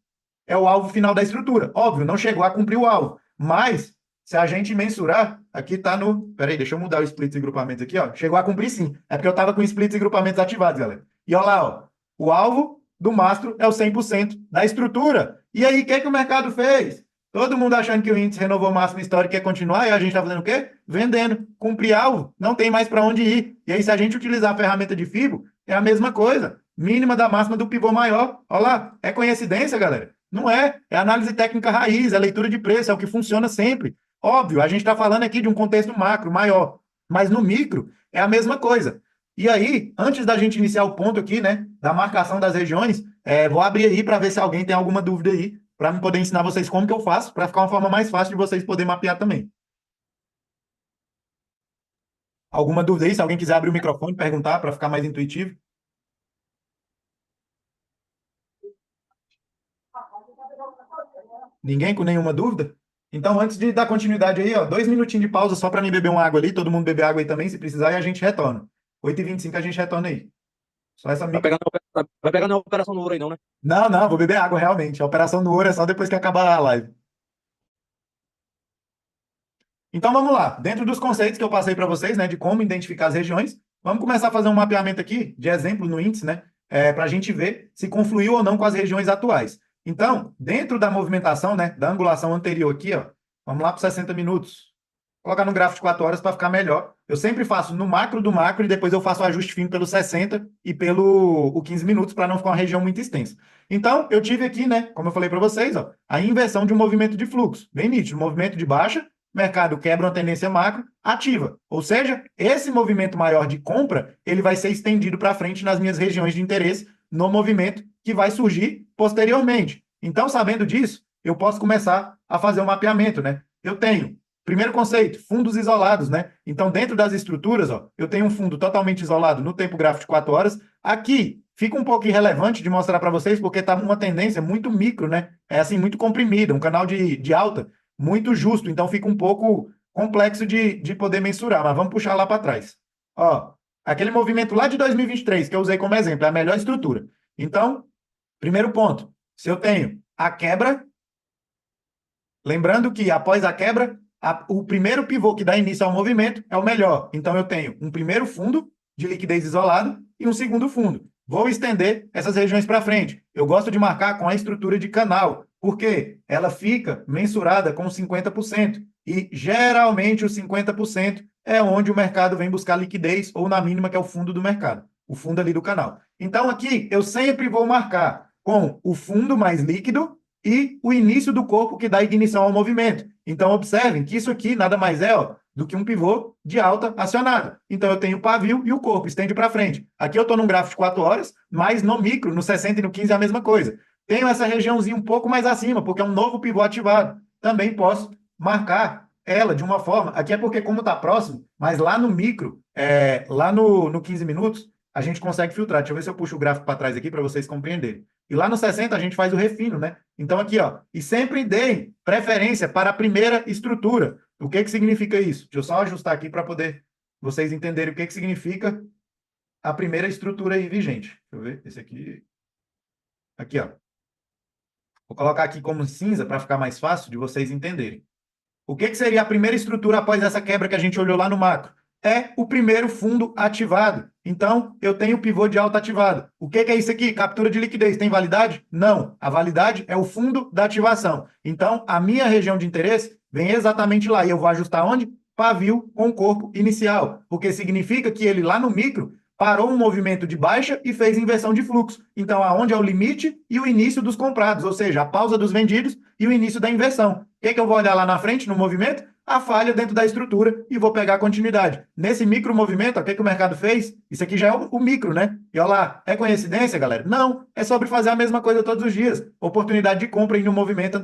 é o alvo final da estrutura. Óbvio, não chegou a cumprir o alvo. Mas, se a gente mensurar, aqui está no... Peraí, deixa eu mudar o splits e grupamentos aqui, ó. Chegou a cumprir sim. É porque eu estava com splits e grupamentos ativados, galera. E olha lá, ó. O alvo do mastro é o 100% da estrutura. E aí, o que o mercado fez? Todo mundo achando que o índice renovou máximo histórico e quer continuar, e a gente está fazendo o quê? Vendendo. Cumprir alvo, não tem mais para onde ir. E aí, se a gente utilizar a ferramenta de FIBO, é a mesma coisa. Mínima da máxima do pivô maior. Olha lá, é coincidência, galera? Não é. É análise técnica raiz, é leitura de preço, é o que funciona sempre. Óbvio, a gente está falando aqui de um contexto macro maior, mas no micro é a mesma coisa. E aí, antes da gente iniciar o ponto aqui, né, da marcação das regiões, vou abrir aí para ver se alguém tem alguma dúvida aí, para me poder ensinar vocês como que eu faço, para ficar uma forma mais fácil de vocês poderem mapear também. Alguma dúvida aí? Se alguém quiser abrir o microfone e perguntar para ficar mais intuitivo. Ninguém com nenhuma dúvida? Então, antes de dar continuidade aí, ó, 2 minutinhos de pausa só para mim beber uma água ali, todo mundo beber água aí também, se precisar, e a gente retorna. 8h25 a gente retorna aí. Só essa Vai pegar na operação no ouro aí, não, né? Não, não, vou beber água realmente. A operação no ouro é só depois que acabar a live. Então vamos lá. Dentro dos conceitos que eu passei para vocês, né, de como identificar as regiões, vamos começar a fazer um mapeamento aqui de exemplo no índice, né, para a gente ver se confluiu ou não com as regiões atuais. Então, dentro da movimentação, né, da angulação anterior aqui, ó, vamos lá para 60 minutos. Vou colocar no gráfico de 4 horas para ficar melhor. Eu sempre faço no macro do macro e depois eu faço o ajuste fino pelo 60 e pelo 15 minutos para não ficar uma região muito extensa. Então, eu tive aqui, né, como eu falei para vocês, ó, a inversão de um movimento de fluxo. Bem nítido, movimento de baixa, mercado quebra uma tendência macro, ativa. Ou seja, esse movimento maior de compra, ele vai ser estendido para frente nas minhas regiões de interesse no movimento que vai surgir posteriormente. Então, sabendo disso, eu posso começar a fazer um mapeamento, né? Eu tenho, primeiro conceito, fundos isolados, né? Então, dentro das estruturas, ó, eu tenho um fundo totalmente isolado no tempo gráfico de 4 horas. Aqui, fica um pouco irrelevante de mostrar para vocês, porque está uma tendência muito micro, né? É assim, muito comprimida, um canal de alta muito justo, então fica um pouco complexo de poder mensurar, mas vamos puxar lá para trás. Ó, aquele movimento lá de 2023, que eu usei como exemplo, é a melhor estrutura. Então, primeiro ponto, se eu tenho a quebra, lembrando que após a quebra, o primeiro pivô que dá início ao movimento é o melhor. Então, eu tenho um primeiro fundo de liquidez isolado e um segundo fundo. Vou estender essas regiões para frente. Eu gosto de marcar com a estrutura de canal, porque ela fica mensurada com 50%. E, geralmente, os 50% é onde o mercado vem buscar liquidez, ou na mínima, que é o fundo do mercado, o fundo ali do canal. Então, aqui, eu sempre vou marcar com o fundo mais líquido e o início do corpo que dá ignição ao movimento. Então, observem que isso aqui nada mais é, ó, do que um pivô de alta acionado. Então, eu tenho o pavio e o corpo, estende para frente. Aqui eu estou num gráfico de 4 horas, mas no micro, no 60 e no 15 é a mesma coisa. Tenho essa regiãozinha um pouco mais acima, porque é um novo pivô ativado. também posso marcar ela de uma forma, aqui é porque como está próximo, mas lá no micro, lá no 15 minutos, a gente consegue filtrar. Deixa eu ver se eu puxo o gráfico para trás aqui para vocês compreenderem. E lá no 60 a gente faz o refino, né? Então aqui, ó, e sempre deem preferência para a primeira estrutura. O que que significa isso? Deixa eu só ajustar aqui para poder vocês entenderem o que que significa a primeira estrutura aí vigente. Deixa eu ver, esse aqui. Aqui, ó. Vou colocar aqui como cinza para ficar mais fácil de vocês entenderem. O que que seria a primeira estrutura após essa quebra que a gente olhou lá no macro? É o primeiro fundo ativado. Então, eu tenho o pivô de alta ativado. O que que é isso aqui? Captura de liquidez. Tem validade? Não. A validade é o fundo da ativação. Então, a minha região de interesse vem exatamente lá. E eu vou ajustar onde? Pavio com corpo inicial. Porque significa que ele lá no micro parou um movimento de baixa e fez inversão de fluxo. Então, aonde é o limite e o início dos comprados, ou seja, a pausa dos vendidos e o início da inversão. O que que eu vou olhar lá na frente, no movimento? A falha dentro da estrutura e vou pegar a continuidade. Nesse micro movimento, o que que o mercado fez? Isso aqui já é o micro, né? E olha lá, é coincidência, galera? Não, é sobre fazer a mesma coisa todos os dias. Oportunidade de compra em um movimento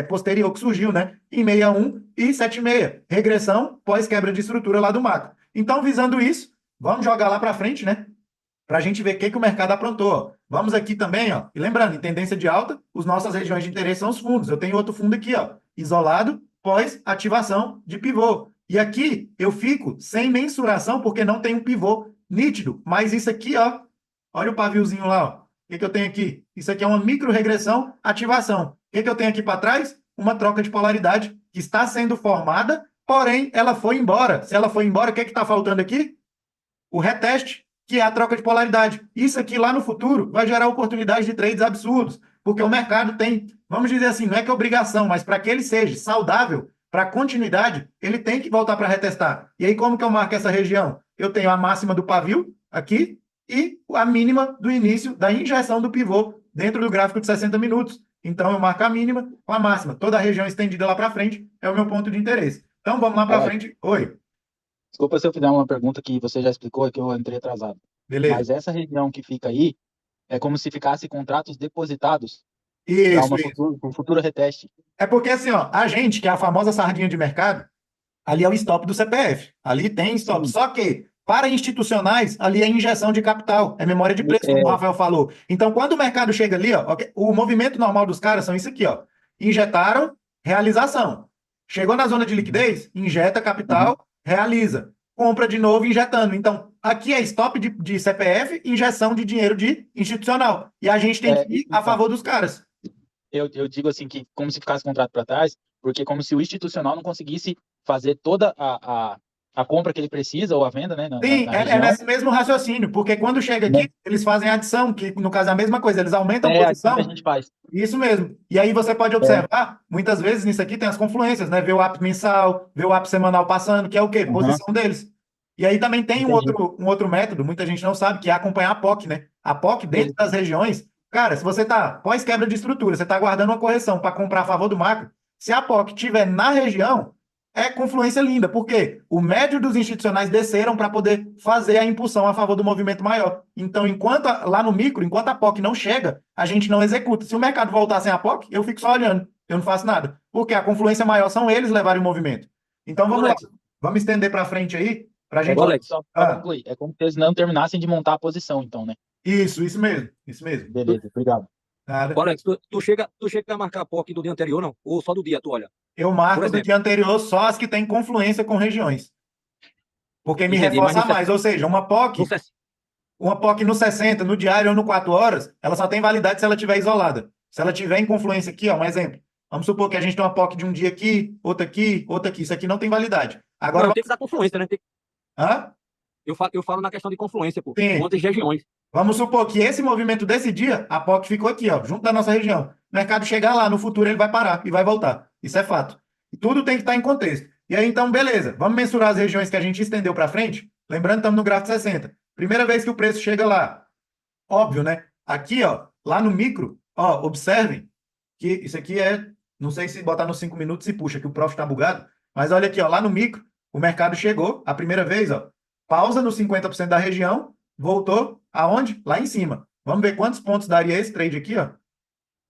posterior que surgiu, né? Em 61 e 76. Regressão pós quebra de estrutura lá do macro. Então, visando isso, vamos jogar lá para frente, né? Para a gente ver o que que o mercado aprontou. Ó. Vamos aqui também, ó. E lembrando, em tendência de alta, as nossas regiões de interesse são os fundos. Eu tenho outro fundo aqui, ó, isolado, pós ativação de pivô. E aqui eu fico sem mensuração porque não tem um pivô nítido. Mas isso aqui, ó, olha o paviozinho lá, ó. O que que eu tenho aqui? Isso aqui é uma micro-regressão, ativação. O que que eu tenho aqui para trás? Uma troca de polaridade que está sendo formada, porém ela foi embora. Se ela foi embora, o que que está faltando aqui? O reteste, que é a troca de polaridade. Isso aqui lá no futuro vai gerar oportunidades de trades absurdos, porque o mercado tem, vamos dizer assim, não é que é obrigação, mas para que ele seja saudável, para continuidade, ele tem que voltar para retestar. E aí como que eu marco essa região? Eu tenho a máxima do pavio aqui e a mínima do início da injeção do pivô dentro do gráfico de 60 minutos. Então eu marco a mínima com a máxima. Toda a região estendida lá para frente é o meu ponto de interesse. Então vamos lá para frente. Oi. Desculpa se eu fizer uma pergunta que você já explicou e que eu entrei atrasado. Beleza. Mas essa região que fica aí é como se ficasse contratos depositados para Isso, um futuro reteste. É porque assim, ó, a gente, que é a famosa sardinha de mercado, ali é o stop do CPF. Ali tem stop. Sim. Só que, para institucionais, ali é injeção de capital, é memória de preço, como o Rafael falou. Então, quando o mercado chega ali, ó, o movimento normal dos caras são isso aqui, ó. Injetaram, realização. Chegou na zona de liquidez, injeta capital, realiza. Compra de novo, injetando. Então, aqui é stop de CPF, injeção de dinheiro de institucional. E a gente tem que ir a favor dos caras. Eu digo assim que como se ficasse contrato para trás, porque como se o institucional não conseguisse fazer toda a compra que ele precisa, ou a venda, né? Sim, na é região. nesse mesmo raciocínio, porque quando chega aqui, eles fazem a adição, que no caso é a mesma coisa, eles aumentam a É assim posição. que a gente faz. Isso mesmo. E aí você pode observar, muitas vezes nisso aqui tem as confluências, né? Ver o app mensal, ver o app semanal passando, que é o quê? Posição deles. E aí também tem um outro método, muita gente não sabe, que é acompanhar a POC, né? A POC dentro das regiões. Cara, se você tá pós-quebra de estrutura, você tá aguardando uma correção para comprar a favor do macro, se a POC estiver na região, é confluência linda, porque o médio dos institucionais desceram para poder fazer a impulsão a favor do movimento maior. Então, lá no micro, enquanto a POC não chega, a gente não executa. Se o mercado voltar sem a POC, eu fico só olhando, eu não faço nada. Porque a confluência maior são eles levarem o movimento. Então, vamos lá. Vamos estender para frente aí, para a gente... Alex, só para concluir, é como se eles não terminassem de montar a posição, então, né? Isso mesmo, isso mesmo. Beleza, obrigado. Nada. Alex, tu chega a marcar a POC do dia anterior, não? Ou só do dia, tu olha? Eu marco do dia anterior só as que têm confluência com regiões. Porque me reforça mais. Ou seja, uma POC no 60, no diário ou no 4 horas, ela só tem validade se ela estiver isolada. Se ela tiver em confluência aqui, ó, um exemplo. Vamos supor que a gente tem uma POC de um dia aqui, outra aqui, outra aqui. Isso aqui não tem validade. Agora, não, tem que dar confluência, né? Hã? Eu falo na questão de confluência, pô. Sim. Quantas regiões. Vamos supor que esse movimento desse dia, a POC ficou aqui, ó, junto da nossa região. O mercado chegar lá, no futuro ele vai parar e vai voltar. Isso é fato. E tudo tem que estar em contexto. E aí, então, beleza. Vamos mensurar as regiões que a gente estendeu para frente. Lembrando, estamos no gráfico 60. Primeira vez que o preço chega lá. Óbvio, né? Aqui, ó, lá no micro, ó, observem que isso aqui é, não sei se botar nos 5 minutos se puxa, que o Prof está bugado, mas olha aqui, ó, lá no micro, o mercado chegou, a primeira vez, ó, pausa nos 50% da região, voltou aonde? Lá em cima. Vamos ver quantos pontos daria esse trade aqui, ó.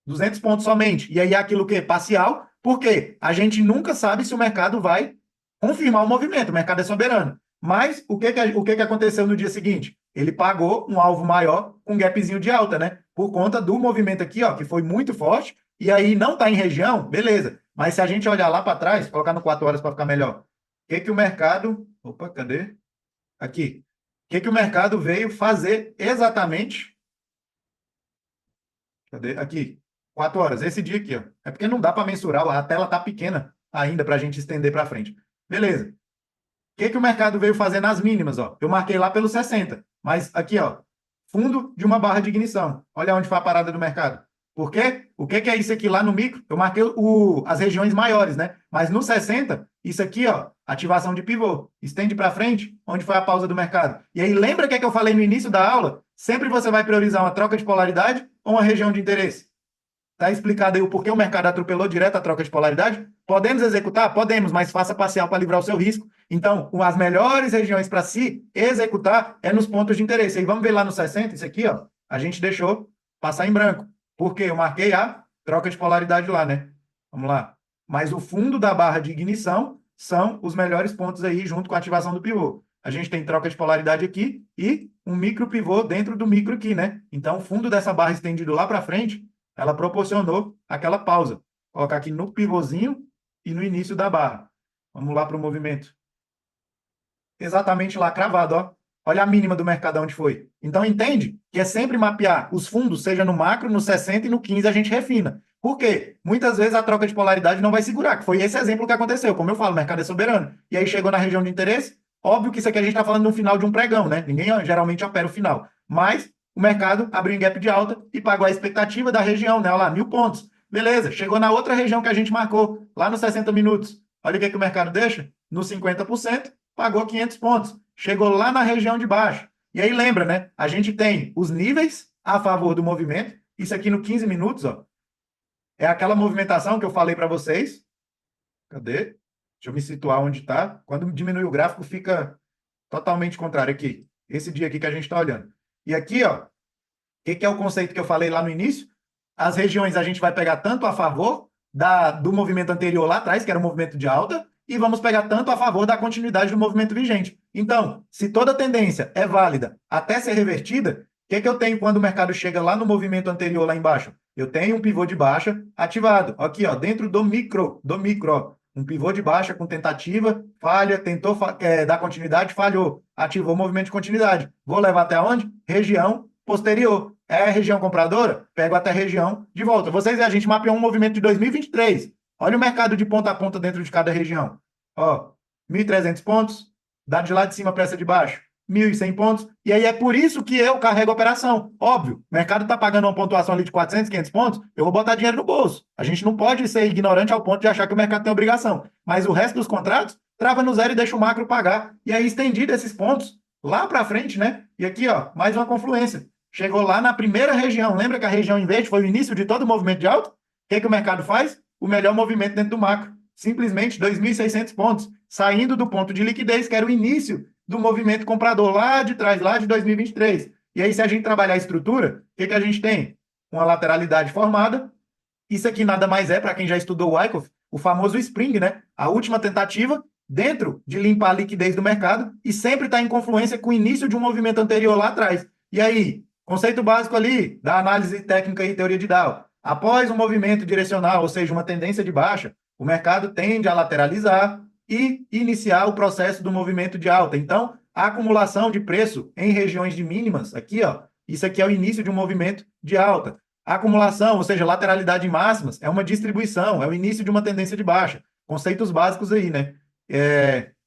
200 pontos somente. E aí aquilo que? Parcial, Por quê? A gente nunca sabe se o mercado vai confirmar o movimento, o mercado é soberano. Mas o que que aconteceu no dia seguinte? Ele pagou um alvo maior com um gapzinho de alta, né? Por conta do movimento aqui, ó, que foi muito forte, e aí não está em região, beleza. Mas se a gente olhar lá para trás, colocar no 4 horas para ficar melhor, o que que o mercado. Opa, cadê? Aqui. O que que o mercado veio fazer exatamente? Cadê? Aqui. 4 horas. Esse dia aqui, ó. É porque não dá para mensurar, a tela tá pequena ainda para a gente estender para frente. Beleza. O que que o mercado veio fazer nas mínimas, ó? Eu marquei lá pelo 60, mas aqui, ó, fundo de uma barra de ignição. Olha onde foi a parada do mercado. Por quê? O que que é isso aqui lá no micro? Eu marquei as regiões maiores, né? Mas no 60, isso aqui, ó, ativação de pivô. Estende para frente, onde foi a pausa do mercado. E aí, lembra o que é que eu falei no início da aula? Sempre você vai priorizar uma troca de polaridade ou uma região de interesse. Está explicado aí o porquê o mercado atropelou direto a troca de polaridade? Podemos executar? Podemos, mas faça parcial para livrar o seu risco. Então, as melhores regiões para se executar é nos pontos de interesse. Aí vamos ver lá no 60, isso aqui, ó, a gente deixou passar em branco. Porque eu marquei a troca de polaridade lá, né? Vamos lá. Mas o fundo da barra de ignição são os melhores pontos aí, junto com a ativação do pivô. A gente tem troca de polaridade aqui e um micro pivô dentro do micro aqui, né? Então, o fundo dessa barra estendido lá para frente, ela proporcionou aquela pausa. Vou colocar aqui no pivôzinho e no início da barra. Vamos lá para o movimento. Exatamente lá, cravado, ó. Olha a mínima do mercado onde foi. Então, entende que é sempre mapear os fundos, seja no macro, no 60 e no 15, a gente refina. Por quê? Muitas vezes a troca de polaridade não vai segurar, que foi esse exemplo que aconteceu. Como eu falo, o mercado é soberano. E aí chegou na região de interesse, óbvio que isso aqui a gente está falando no final de um pregão, né? Ninguém geralmente opera o final. Mas o mercado abriu em gap de alta e pagou a expectativa da região, né? Olha lá, 1.000 pontos. Beleza, chegou na outra região que a gente marcou, lá nos 60 minutos. Olha o que o mercado deixa? No 50%, pagou 500 pontos. Chegou lá na região de baixo. E aí lembra, né? A gente tem os níveis a favor do movimento. Isso aqui no 15 minutos, ó. É aquela movimentação que eu falei para vocês. Cadê? Deixa eu me situar onde está. Quando diminui o gráfico, fica totalmente contrário aqui. Esse dia aqui que a gente está olhando. E aqui, ó, o que é o conceito que eu falei lá no início? As regiões a gente vai pegar tanto a favor do movimento anterior lá atrás, que era o movimento de alta, e vamos pegar tanto a favor da continuidade do movimento vigente. Então, se toda tendência é válida até ser revertida, o que eu tenho quando o mercado chega lá no movimento anterior, lá embaixo? Eu tenho um pivô de baixa ativado. Aqui, ó, dentro do micro, ó, um pivô de baixa com tentativa, falha, tentou dar continuidade, falhou, ativou o movimento de continuidade. Vou levar até onde? Região posterior. É a região compradora? Pego até a região de volta. Vocês e a gente mapeou um movimento de 2023. Olha o mercado de ponta a ponta dentro de cada região. Ó, 1.300 pontos, dá de lá de cima para essa de baixo, 1.100 pontos, e aí é por isso que eu carrego a operação. Óbvio, o mercado está pagando uma pontuação ali de 400, 500 pontos, eu vou botar dinheiro no bolso. A gente não pode ser ignorante ao ponto de achar que o mercado tem obrigação. Mas o resto dos contratos, trava no zero e deixa o macro pagar. E aí, estendido esses pontos, lá para frente, né? E aqui, ó, mais uma confluência. Chegou lá na primeira região. Lembra que a região em verde foi o início de todo o movimento de alta? O que o mercado faz? O melhor movimento dentro do macro. Simplesmente 2.600 pontos, saindo do ponto de liquidez, que era o início do movimento comprador lá de trás, lá de 2023. E aí, se a gente trabalhar a estrutura, o que a gente tem? Uma lateralidade formada. Isso aqui nada mais é, para quem já estudou o Wyckoff, o famoso spring, né? A última tentativa dentro de limpar a liquidez do mercado e sempre está em confluência com o início de um movimento anterior lá atrás. E aí, conceito básico ali da análise técnica e teoria de Dow. Após um movimento direcional, ou seja, uma tendência de baixa, o mercado tende a lateralizar e iniciar o processo do movimento de alta. Então, a acumulação de preço em regiões de mínimas, aqui, ó, isso aqui é o início de um movimento de alta. A acumulação, ou seja, lateralidade em máximas, é uma distribuição, é o início de uma tendência de baixa. Conceitos básicos aí, né?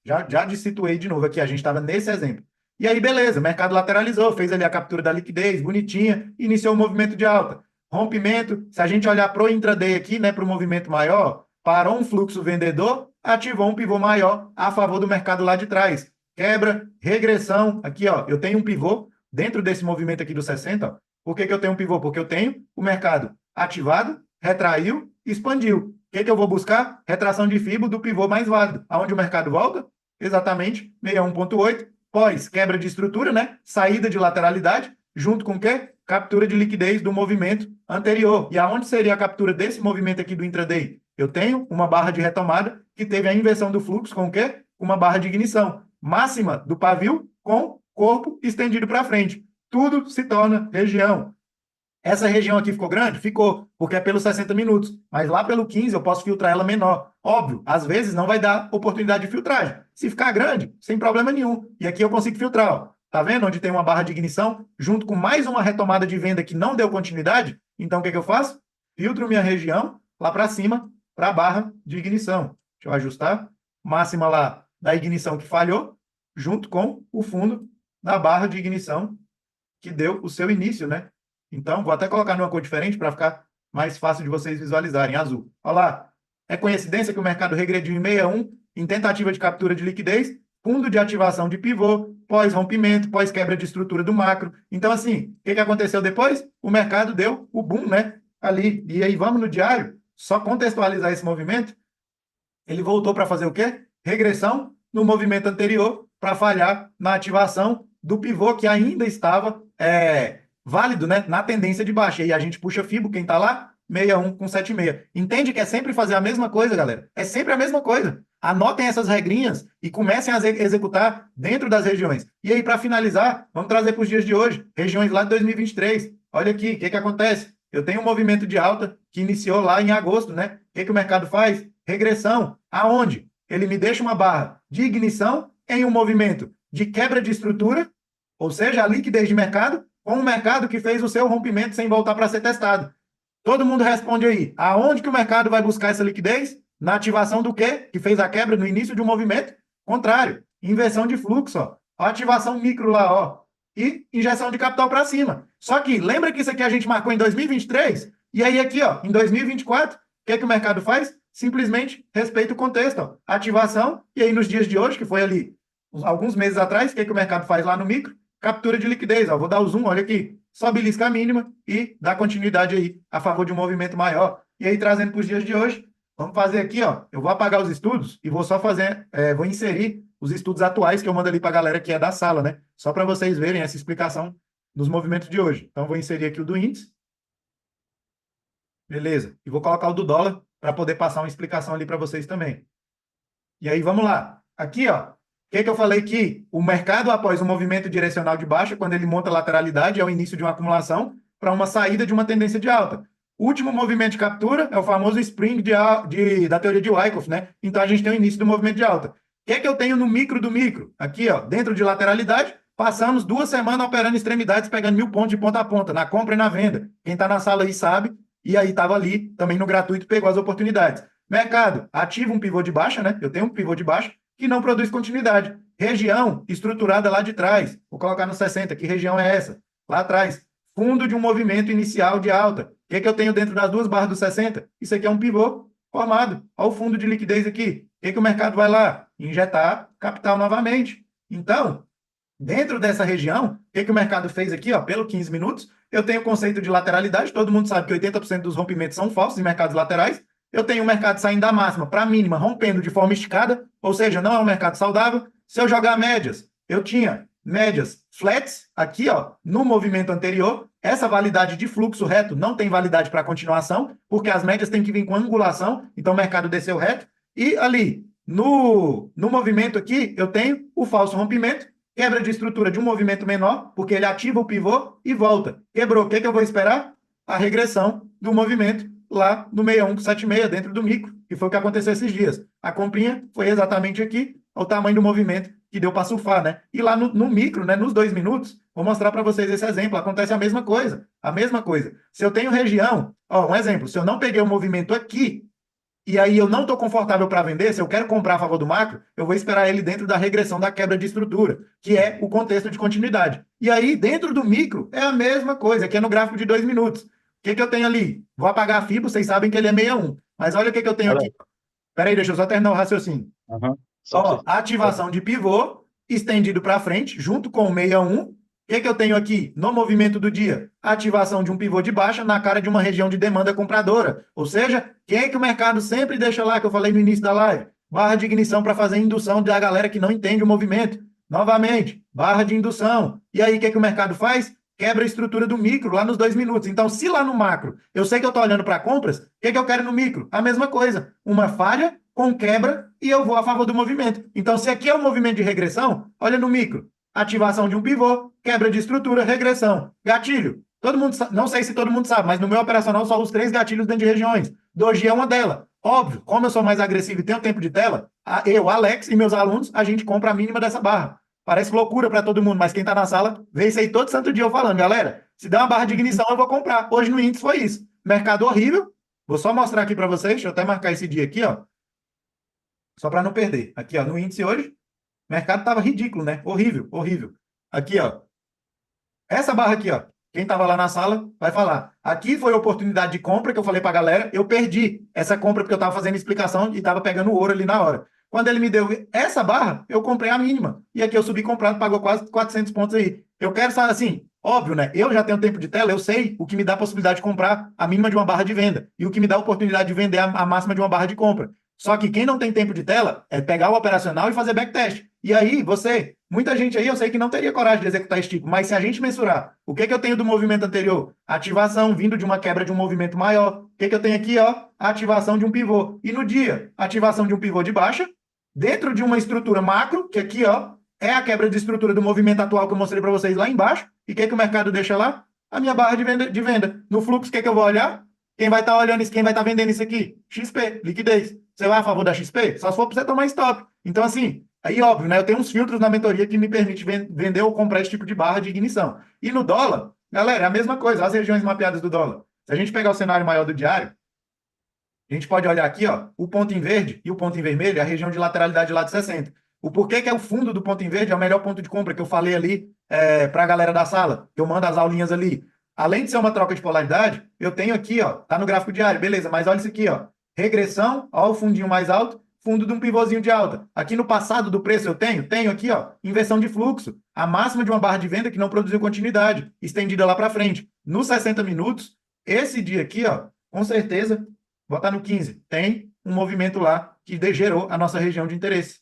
Já situei de novo aqui, a gente estava nesse exemplo. E aí, beleza, o mercado lateralizou, fez ali a captura da liquidez, bonitinha, iniciou o movimento de alta. Rompimento, se a gente olhar para o intraday aqui, né, para o movimento maior, parou um fluxo vendedor, ativou um pivô maior a favor do mercado lá de trás. Quebra, regressão, aqui, ó, eu tenho um pivô dentro desse movimento aqui do 60, ó. Por que eu tenho um pivô? Porque eu tenho o mercado ativado, retraiu, expandiu. O que eu vou buscar? Retração de FIBO do pivô mais válido. Aonde o mercado volta? Exatamente, 61,8. Pós quebra de estrutura, né? Saída de lateralidade, junto com o quê? Captura de liquidez do movimento anterior. E aonde seria a captura desse movimento aqui do intraday? Eu tenho uma barra de retomada que teve a inversão do fluxo com o quê? Uma barra de ignição. Máxima do pavio com corpo estendido para frente. Tudo se torna região. Essa região aqui ficou grande? Ficou, porque é pelos 60 minutos. Mas lá pelo 15 eu posso filtrar ela menor. Óbvio, às vezes não vai dar oportunidade de filtragem. Se ficar grande, sem problema nenhum. E aqui eu consigo filtrar, ó. Tá vendo onde tem uma barra de ignição, junto com mais uma retomada de venda que não deu continuidade? Então, o que eu faço? Filtro minha região lá para cima, para a barra de ignição. Deixa eu ajustar. Máxima lá da ignição que falhou, junto com o fundo da barra de ignição que deu o seu início, né? Então, vou até colocar numa cor diferente para ficar mais fácil de vocês visualizarem, azul. Olha lá, é coincidência que o mercado regrediu em 61 em tentativa de captura de liquidez, fundo de ativação de pivô, pós-rompimento, pós-quebra de estrutura do macro. Então, assim, o que aconteceu depois? O mercado deu o boom, né? Ali. E aí, vamos no diário, só contextualizar esse movimento. Ele voltou para fazer o quê? Regressão no movimento anterior para falhar na ativação do pivô que ainda estava válido, né, na tendência de baixa. E aí a gente puxa FIBO, quem está lá? 61 com 76. Entende que é sempre fazer a mesma coisa, galera? É sempre a mesma coisa. Anotem essas regrinhas e comecem a executar dentro das regiões. E aí, para finalizar, vamos trazer para os dias de hoje, regiões lá de 2023. Olha aqui, o que acontece? Eu tenho um movimento de alta que iniciou lá em agosto, né? O que o mercado faz? Regressão. Aonde? Ele me deixa uma barra de ignição em um movimento de quebra de estrutura, ou seja, a liquidez de mercado, com um mercado que fez o seu rompimento sem voltar para ser testado. Todo mundo responde aí. Aonde que o mercado vai buscar essa liquidez? Na ativação do quê? Que fez a quebra no início de um movimento? Contrário. Inversão de fluxo, ó. Ativação micro lá, ó. E injeção de capital para cima. Só que, lembra que isso aqui a gente marcou em 2023? E aí aqui, ó, em 2024, o que o mercado faz? Simplesmente respeita o contexto, ó. Ativação, e aí nos dias de hoje, que foi ali alguns meses atrás, o que o mercado faz lá no micro? Captura de liquidez, ó. Vou dar o zoom, olha aqui. Sobe lisca mínima e dá continuidade aí a favor de um movimento maior. E aí, trazendo para os dias de hoje, vamos fazer aqui, ó. Eu vou apagar os estudos e vou só fazer, vou inserir os estudos atuais que eu mando ali para a galera que é da sala, né? Só para vocês verem essa explicação dos movimentos de hoje. Então, vou inserir aqui o do índice. Beleza. E vou colocar o do dólar para poder passar uma explicação ali para vocês também. E aí, vamos lá. Aqui, ó. O que eu falei que o mercado, após o movimento direcional de baixa, quando ele monta lateralidade, é o início de uma acumulação para uma saída de uma tendência de alta. O último movimento de captura é o famoso spring da teoria de Wyckoff, né? Então, a gente tem o início do movimento de alta. O que eu tenho no micro do micro? Aqui, ó, dentro de lateralidade, passamos 2 semanas operando extremidades, pegando 1000 pontos de ponta a ponta, na compra e na venda. Quem está na sala aí sabe, e aí estava ali, também no gratuito, pegou as oportunidades. Mercado, ativa um pivô de baixa, né? Eu tenho um pivô de baixa, que não produz continuidade. Região estruturada lá de trás. Vou colocar no 60. Que região é essa? Lá atrás. Fundo de um movimento inicial de alta. O que eu tenho dentro das 2 barras do 60? Isso aqui é um pivô formado. Olha o fundo de liquidez aqui. O que o mercado vai lá? Injetar capital novamente. Então, dentro dessa região, o que o mercado fez aqui, ó, pelo 15 minutos? Eu tenho o conceito de lateralidade. Todo mundo sabe que 80% dos rompimentos são falsos em mercados laterais. Eu tenho o mercado saindo da máxima para a mínima, rompendo de forma esticada, ou seja, não é um mercado saudável. Se eu jogar médias, eu tinha médias flats aqui, ó, no movimento anterior. Essa validade de fluxo reto não tem validade para continuação, porque as médias têm que vir com angulação, então o mercado desceu reto. E ali, no movimento aqui, eu tenho o falso rompimento, quebra de estrutura de um movimento menor, porque ele ativa o pivô e volta. Quebrou, o que eu vou esperar? A regressão do movimento lá no 61,76, dentro do micro, que foi o que aconteceu esses dias. A comprinha foi exatamente aqui, o tamanho do movimento que deu para surfar, né? E lá no micro, né, nos 2 minutos, vou mostrar para vocês esse exemplo, acontece a mesma coisa, a mesma coisa. Se eu tenho região, ó, um exemplo, se eu não peguei o movimento aqui, e aí eu não estou confortável para vender, se eu quero comprar a favor do macro, eu vou esperar ele dentro da regressão da quebra de estrutura, que é o contexto de continuidade. E aí, dentro do micro, é a mesma coisa, que é no gráfico de 2 minutos. O que eu tenho ali? Vou apagar a FIBO, vocês sabem que ele é 61. Mas olha o que eu tenho aqui. Peraí, deixa eu só terminar o raciocínio. Ó, ativação de pivô, estendido para frente, junto com o 61. O que eu tenho aqui no movimento do dia? Ativação de um pivô de baixa na cara de uma região de demanda compradora. Ou seja, quem é que o mercado sempre deixa lá, que eu falei no início da live? Barra de ignição para fazer indução da galera que não entende o movimento. Novamente, barra de indução. E aí, o que o mercado faz? quebra a estrutura do micro lá nos 2 minutos. Então, se lá no macro eu sei que eu estou olhando para compras, o que eu quero no micro? A mesma coisa. Uma falha com quebra e eu vou a favor do movimento. Então, se aqui é um movimento de regressão, olha no micro. Ativação de um pivô, quebra de estrutura, regressão. Gatilho. Todo mundo não sei se todo mundo sabe, mas no meu operacional só os 3 gatilhos dentro de regiões. Doji é uma delas. Óbvio, como eu sou mais agressivo e tenho tempo de tela, eu, Alex e meus alunos, a gente compra a mínima dessa barra. Parece loucura para todo mundo, mas quem está na sala vê isso aí todo santo dia eu falando. Galera, se der uma barra de ignição, eu vou comprar. Hoje no índice foi isso. Mercado horrível. Vou só mostrar aqui para vocês. Deixa eu até marcar esse dia aqui, ó. Só para não perder. Aqui, ó, no índice hoje, o mercado estava ridículo, né? Horrível, horrível. Aqui, ó. Essa barra aqui, ó. Quem estava lá na sala vai falar. Aqui foi a oportunidade de compra que eu falei para a galera. Eu perdi essa compra porque eu estava fazendo explicação e estava pegando ouro ali na hora. Quando ele me deu essa barra, eu comprei a mínima. E aqui eu subi comprado, pagou quase 400 pontos aí. Eu quero saber assim, óbvio, né? Eu já tenho tempo de tela, eu sei o que me dá a possibilidade de comprar a mínima de uma barra de venda e o que me dá a oportunidade de vender a máxima de uma barra de compra. Só que quem não tem tempo de tela é pegar o operacional e fazer backtest. E aí, muita gente aí, eu sei que não teria coragem de executar esse tipo, mas se a gente mensurar o que eu tenho do movimento anterior, ativação vindo de uma quebra de um movimento maior, o que eu tenho aqui, ó, ativação de um pivô. E no dia, ativação de um pivô de baixa, dentro de uma estrutura macro, que aqui, ó, é a quebra de estrutura do movimento atual que eu mostrei para vocês lá embaixo. E o que o mercado deixa lá? A minha barra de venda. No fluxo, o que eu vou olhar? Quem vai estar olhando isso, quem vai estar vendendo isso aqui? XP, liquidez. Você vai a favor da XP? Só se for para você tomar stop. Então, assim, aí óbvio, né? Eu tenho uns filtros na mentoria que me permitem vender ou comprar esse tipo de barra de ignição. E no dólar, galera, é a mesma coisa. As regiões mapeadas do dólar. Se a gente pegar o cenário maior do diário, a gente pode olhar aqui, ó, o ponto em verde e o ponto em vermelho é a região de lateralidade lá de 60. O porquê que é o fundo do ponto em verde é o melhor ponto de compra que eu falei ali para a galera da sala. Eu mando as aulinhas ali. Além de ser uma troca de polaridade, eu tenho aqui, ó, tá no gráfico diário, beleza, mas olha isso aqui, ó. Regressão, ó, o fundinho mais alto, fundo de um pivôzinho de alta. Aqui no passado do preço eu tenho aqui, ó, inversão de fluxo, a máxima de uma barra de venda que não produziu continuidade, estendida lá para frente. Nos 60 minutos, esse dia aqui, ó, com certeza, vou botar no 15, tem um movimento lá que gerou a nossa região de interesse.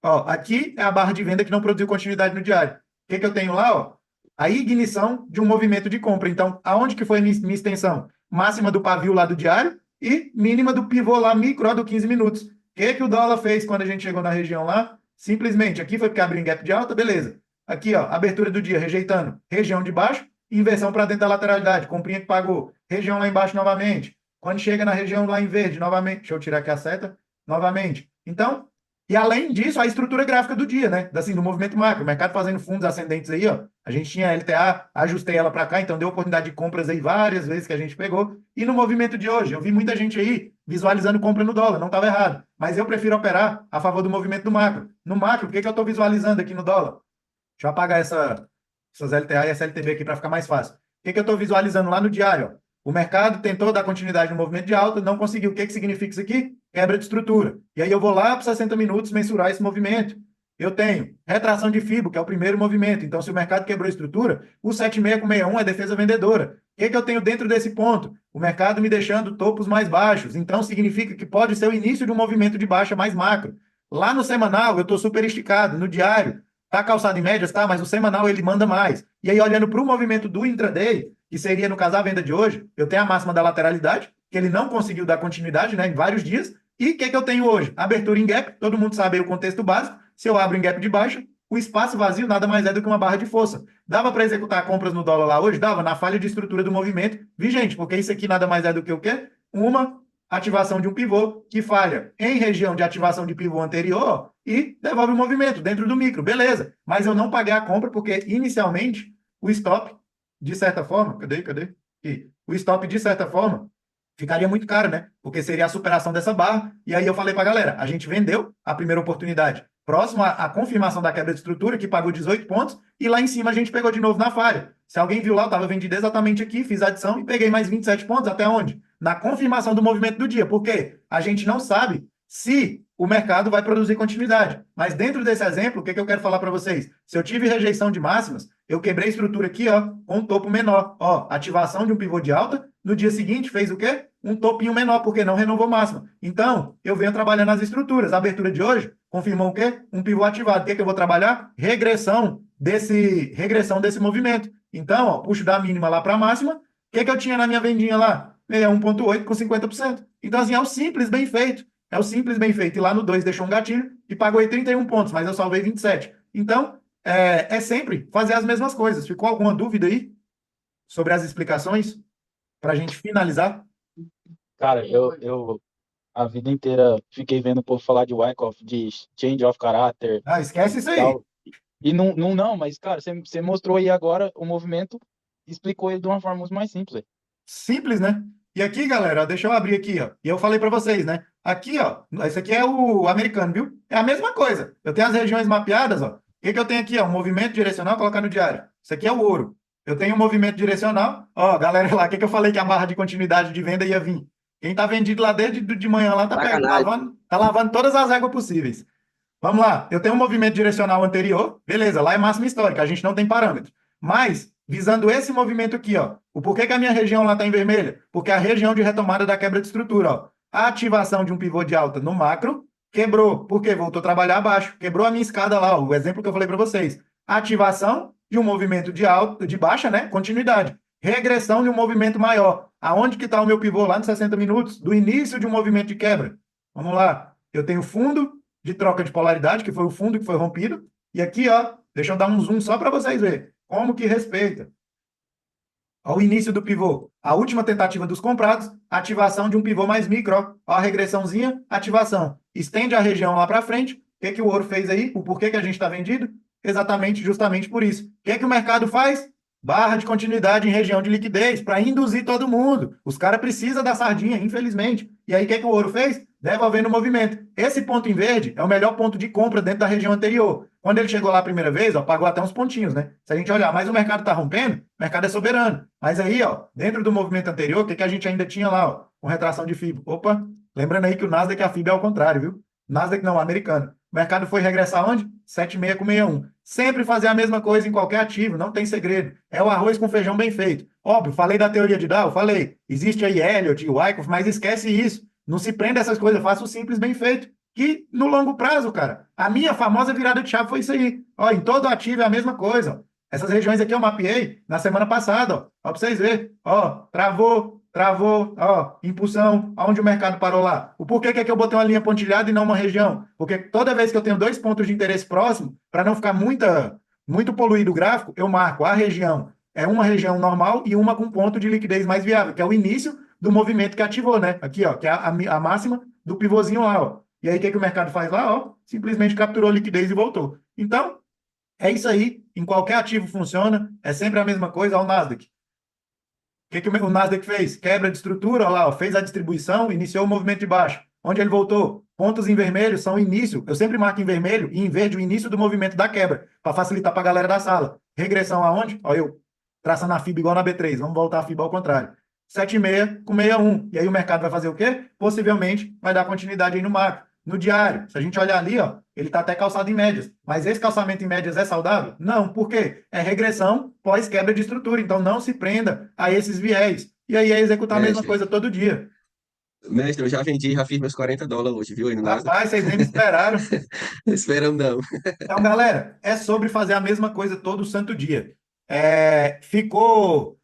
Ó, aqui é a barra de venda que não produziu continuidade no diário. O que eu tenho lá, ó? A ignição de um movimento de compra. Então, aonde que foi a minha extensão? Máxima do pavio lá do diário e mínima do pivô lá micro do 15 minutos. O que o dólar fez quando a gente chegou na região lá? Simplesmente, aqui foi porque abriu em gap de alta, beleza. Aqui, ó, abertura do dia, rejeitando. Região de baixo, inversão para dentro da lateralidade. Comprinha que pagou. Região lá embaixo novamente. Quando chega na região lá em verde, novamente. Deixa eu tirar aqui a seta. Novamente. Então, e além disso, a estrutura gráfica do dia, né? Assim, do movimento macro. O mercado fazendo fundos ascendentes aí, ó. A gente tinha a LTA, ajustei ela para cá, então deu oportunidade de compras aí várias vezes que a gente pegou. E no movimento de hoje, eu vi muita gente aí visualizando compra no dólar, não estava errado. Mas eu prefiro operar a favor do movimento do macro. No macro, o que eu estou visualizando aqui no dólar? Deixa eu apagar essas LTA e essa LTB aqui para ficar mais fácil. O que eu estou visualizando lá no diário? Ó? O mercado tentou dar continuidade no movimento de alta, não conseguiu. O que significa isso aqui? Quebra de estrutura. E aí eu vou lá para 60 minutos mensurar esse movimento. Eu tenho retração de FIBO, que é o primeiro movimento. Então, se o mercado quebrou a estrutura, o 76 com 61 é defesa vendedora. O que eu tenho dentro desse ponto? O mercado me deixando topos mais baixos. Então, significa que pode ser o início de um movimento de baixa mais macro. Lá no semanal, eu estou super esticado. No diário, está calçado em médias, tá? Mas o semanal ele manda mais. E aí, olhando para o movimento do intraday, que seria, no caso, a venda de hoje, eu tenho a máxima da lateralidade, que ele não conseguiu dar continuidade, né, em vários dias. E o que eu tenho hoje? Abertura em gap, todo mundo sabe aí o contexto básico. Se eu abro em gap de baixa, o espaço vazio nada mais é do que uma barra de força. Dava para executar compras no dólar lá hoje? Dava, na falha de estrutura do movimento vigente, porque isso aqui nada mais é do que o quê? Uma ativação de um pivô que falha em região de ativação de pivô anterior e devolve o movimento dentro do micro. Beleza, mas eu não paguei a compra porque, inicialmente, o stop, de certa forma, cadê? Aqui. O stop, de certa forma, ficaria muito caro, né? Porque seria a superação dessa barra. E aí eu falei para a galera, a gente vendeu a primeira oportunidade próximo à confirmação da quebra de estrutura, que pagou 18 pontos, e lá em cima a gente pegou de novo na falha. Se alguém viu lá, eu estava vendido exatamente aqui, fiz a adição e peguei mais 27 pontos. Até onde? Na confirmação do movimento do dia. Por quê? A gente não sabe se o mercado vai produzir continuidade. Mas dentro desse exemplo, o que eu quero falar para vocês? Se eu tive rejeição de máximas, eu quebrei a estrutura aqui, ó, com um topo menor. Ó, ativação de um pivô de alta. No dia seguinte, fez o quê? Um topinho menor, porque não renovou máxima. Então, eu venho trabalhando as estruturas. A abertura de hoje confirmou o quê? Um pivô ativado. O que eu vou trabalhar? Regressão desse movimento. Então, ó, puxo da mínima lá para a máxima. O que que eu tinha na minha vendinha lá? 61,8 com 50%. Então, assim, é o simples bem feito. É o simples bem feito. E lá no 2 deixou um gatilho e pagou aí 31 pontos, mas eu salvei 27. Então, é sempre fazer as mesmas coisas. Ficou alguma dúvida aí sobre as explicações para a gente finalizar? Cara, eu a vida inteira fiquei vendo o povo falar de Wyckoff, de change of character Ah, esquece isso e aí. tal. E não, mas, cara, você mostrou aí agora o movimento, explicou ele de uma forma muito mais simples, velho. Simples, né? E aqui, galera, ó, deixa eu abrir aqui, ó. E eu falei para vocês, né? Aqui, ó, esse aqui é o americano, viu? É a mesma coisa. Eu tenho as regiões mapeadas, ó. O que que eu tenho aqui, ó? Um movimento direcional, colocar no diário. Isso aqui é o ouro. Eu tenho um movimento direcional. Ó, galera lá, o que que eu falei que a barra de continuidade de venda ia vir? Quem tá vendido lá desde de manhã lá Sacanagem. tá lavando todas as éguas possíveis. Vamos lá, eu tenho um movimento direcional anterior, beleza, lá é máxima histórica, a gente não tem parâmetro. Mas, visando esse movimento aqui, ó, o porquê que a minha região lá está em vermelha? Porque a região de retomada da quebra de estrutura, ó, a ativação de um pivô de alta no macro quebrou, porque voltou a trabalhar abaixo, quebrou a minha escada lá, ó, o exemplo que eu falei para vocês. Ativação de um movimento de alta, de baixa, né, continuidade. Regressão de um movimento maior. Aonde que está o meu pivô lá nos 60 minutos? Do início de um movimento de quebra. Vamos lá, eu tenho fundo de troca de polaridade, que foi o fundo que foi rompido. E aqui, ó, deixa eu dar um zoom só para vocês verem como que respeita. Ao início do pivô, a última tentativa dos comprados, ativação de um pivô mais micro, ó, a regressãozinha, ativação. Estende a região lá para frente. O que que o ouro fez aí? O porquê que a gente está vendido? Exatamente, justamente por isso. O que que o mercado faz? Barra de continuidade em região de liquidez para induzir todo mundo. Os caras precisam da sardinha, infelizmente. E aí, o que que o ouro fez? Devolvendo o movimento. Esse ponto em verde é o melhor ponto de compra dentro da região anterior. Quando ele chegou lá a primeira vez, ó, pagou até uns pontinhos, né? Se a gente olhar, mas o mercado está rompendo, o mercado é soberano. Mas aí, ó, dentro do movimento anterior, o que que a gente ainda tinha lá, ó, com retração de FIBO? Opa, lembrando aí que o Nasdaq e a FIBO é ao contrário, viu? Nasdaq não, americano. O mercado foi regressar onde? 7,6 com 61. Sempre fazer a mesma coisa em qualquer ativo, não tem segredo. É o arroz com feijão bem feito. Óbvio, falei da teoria de Dow, falei. Existe aí Elliott e Wyckoff, mas esquece isso. Não se prenda a essas coisas, faça o simples bem feito. Que no longo prazo, cara, a minha famosa virada de chave foi isso aí. Ó, em todo ativo é a mesma coisa. Ó. Essas regiões aqui eu mapeei na semana passada, ó para vocês verem. Ó, travou, ó, impulsão, aonde o mercado parou lá. O porquê que é que eu botei uma linha pontilhada e não uma região? Porque toda vez que eu tenho dois pontos de interesse próximos, para não ficar muito poluído o gráfico, eu marco a região. É uma região normal e uma com ponto de liquidez mais viável, que é o início do movimento que ativou, né? Aqui, ó, que é a máxima do pivôzinho lá, ó. E aí, o que que o mercado faz lá? Ó, simplesmente capturou a liquidez e voltou. Então, é isso aí. Em qualquer ativo funciona. É sempre a mesma coisa. Ó, o Nasdaq. O que que o Nasdaq fez? Quebra de estrutura, ó lá, ó, fez a distribuição, iniciou o movimento de baixo. Onde ele voltou? Pontos em vermelho são o início. Eu sempre marco em vermelho e em verde o início do movimento da quebra, para facilitar para a galera da sala. Regressão aonde? Ó, eu traçando a FIBA igual na B3. Vamos voltar a FIBA ao contrário. 7,6 com 61. E aí o mercado vai fazer o quê? Possivelmente vai dar continuidade aí no macro. No diário, se a gente olhar ali, ó, ele está até calçado em médias. Mas esse calçamento em médias é saudável? Não, por quê? É regressão pós-quebra de estrutura. Então não se prenda a esses viés. E aí é executar a mesma Mestre, coisa todo dia. mestre, eu já vendi, já fiz meus $40 hoje, viu, aí no Nasdaq? Rapaz, vocês nem me esperaram. Esperando não. Então, galera, é sobre fazer a mesma coisa todo santo dia. Ficou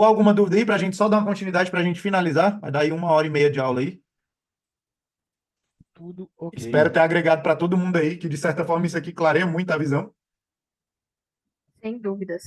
alguma dúvida aí para a gente só dar uma continuidade para a gente finalizar? Vai dar aí 1h30 de aula aí. Tudo ok. Espero ter agregado para todo mundo aí, que de certa forma isso aqui clareia muito a visão. Sem dúvidas.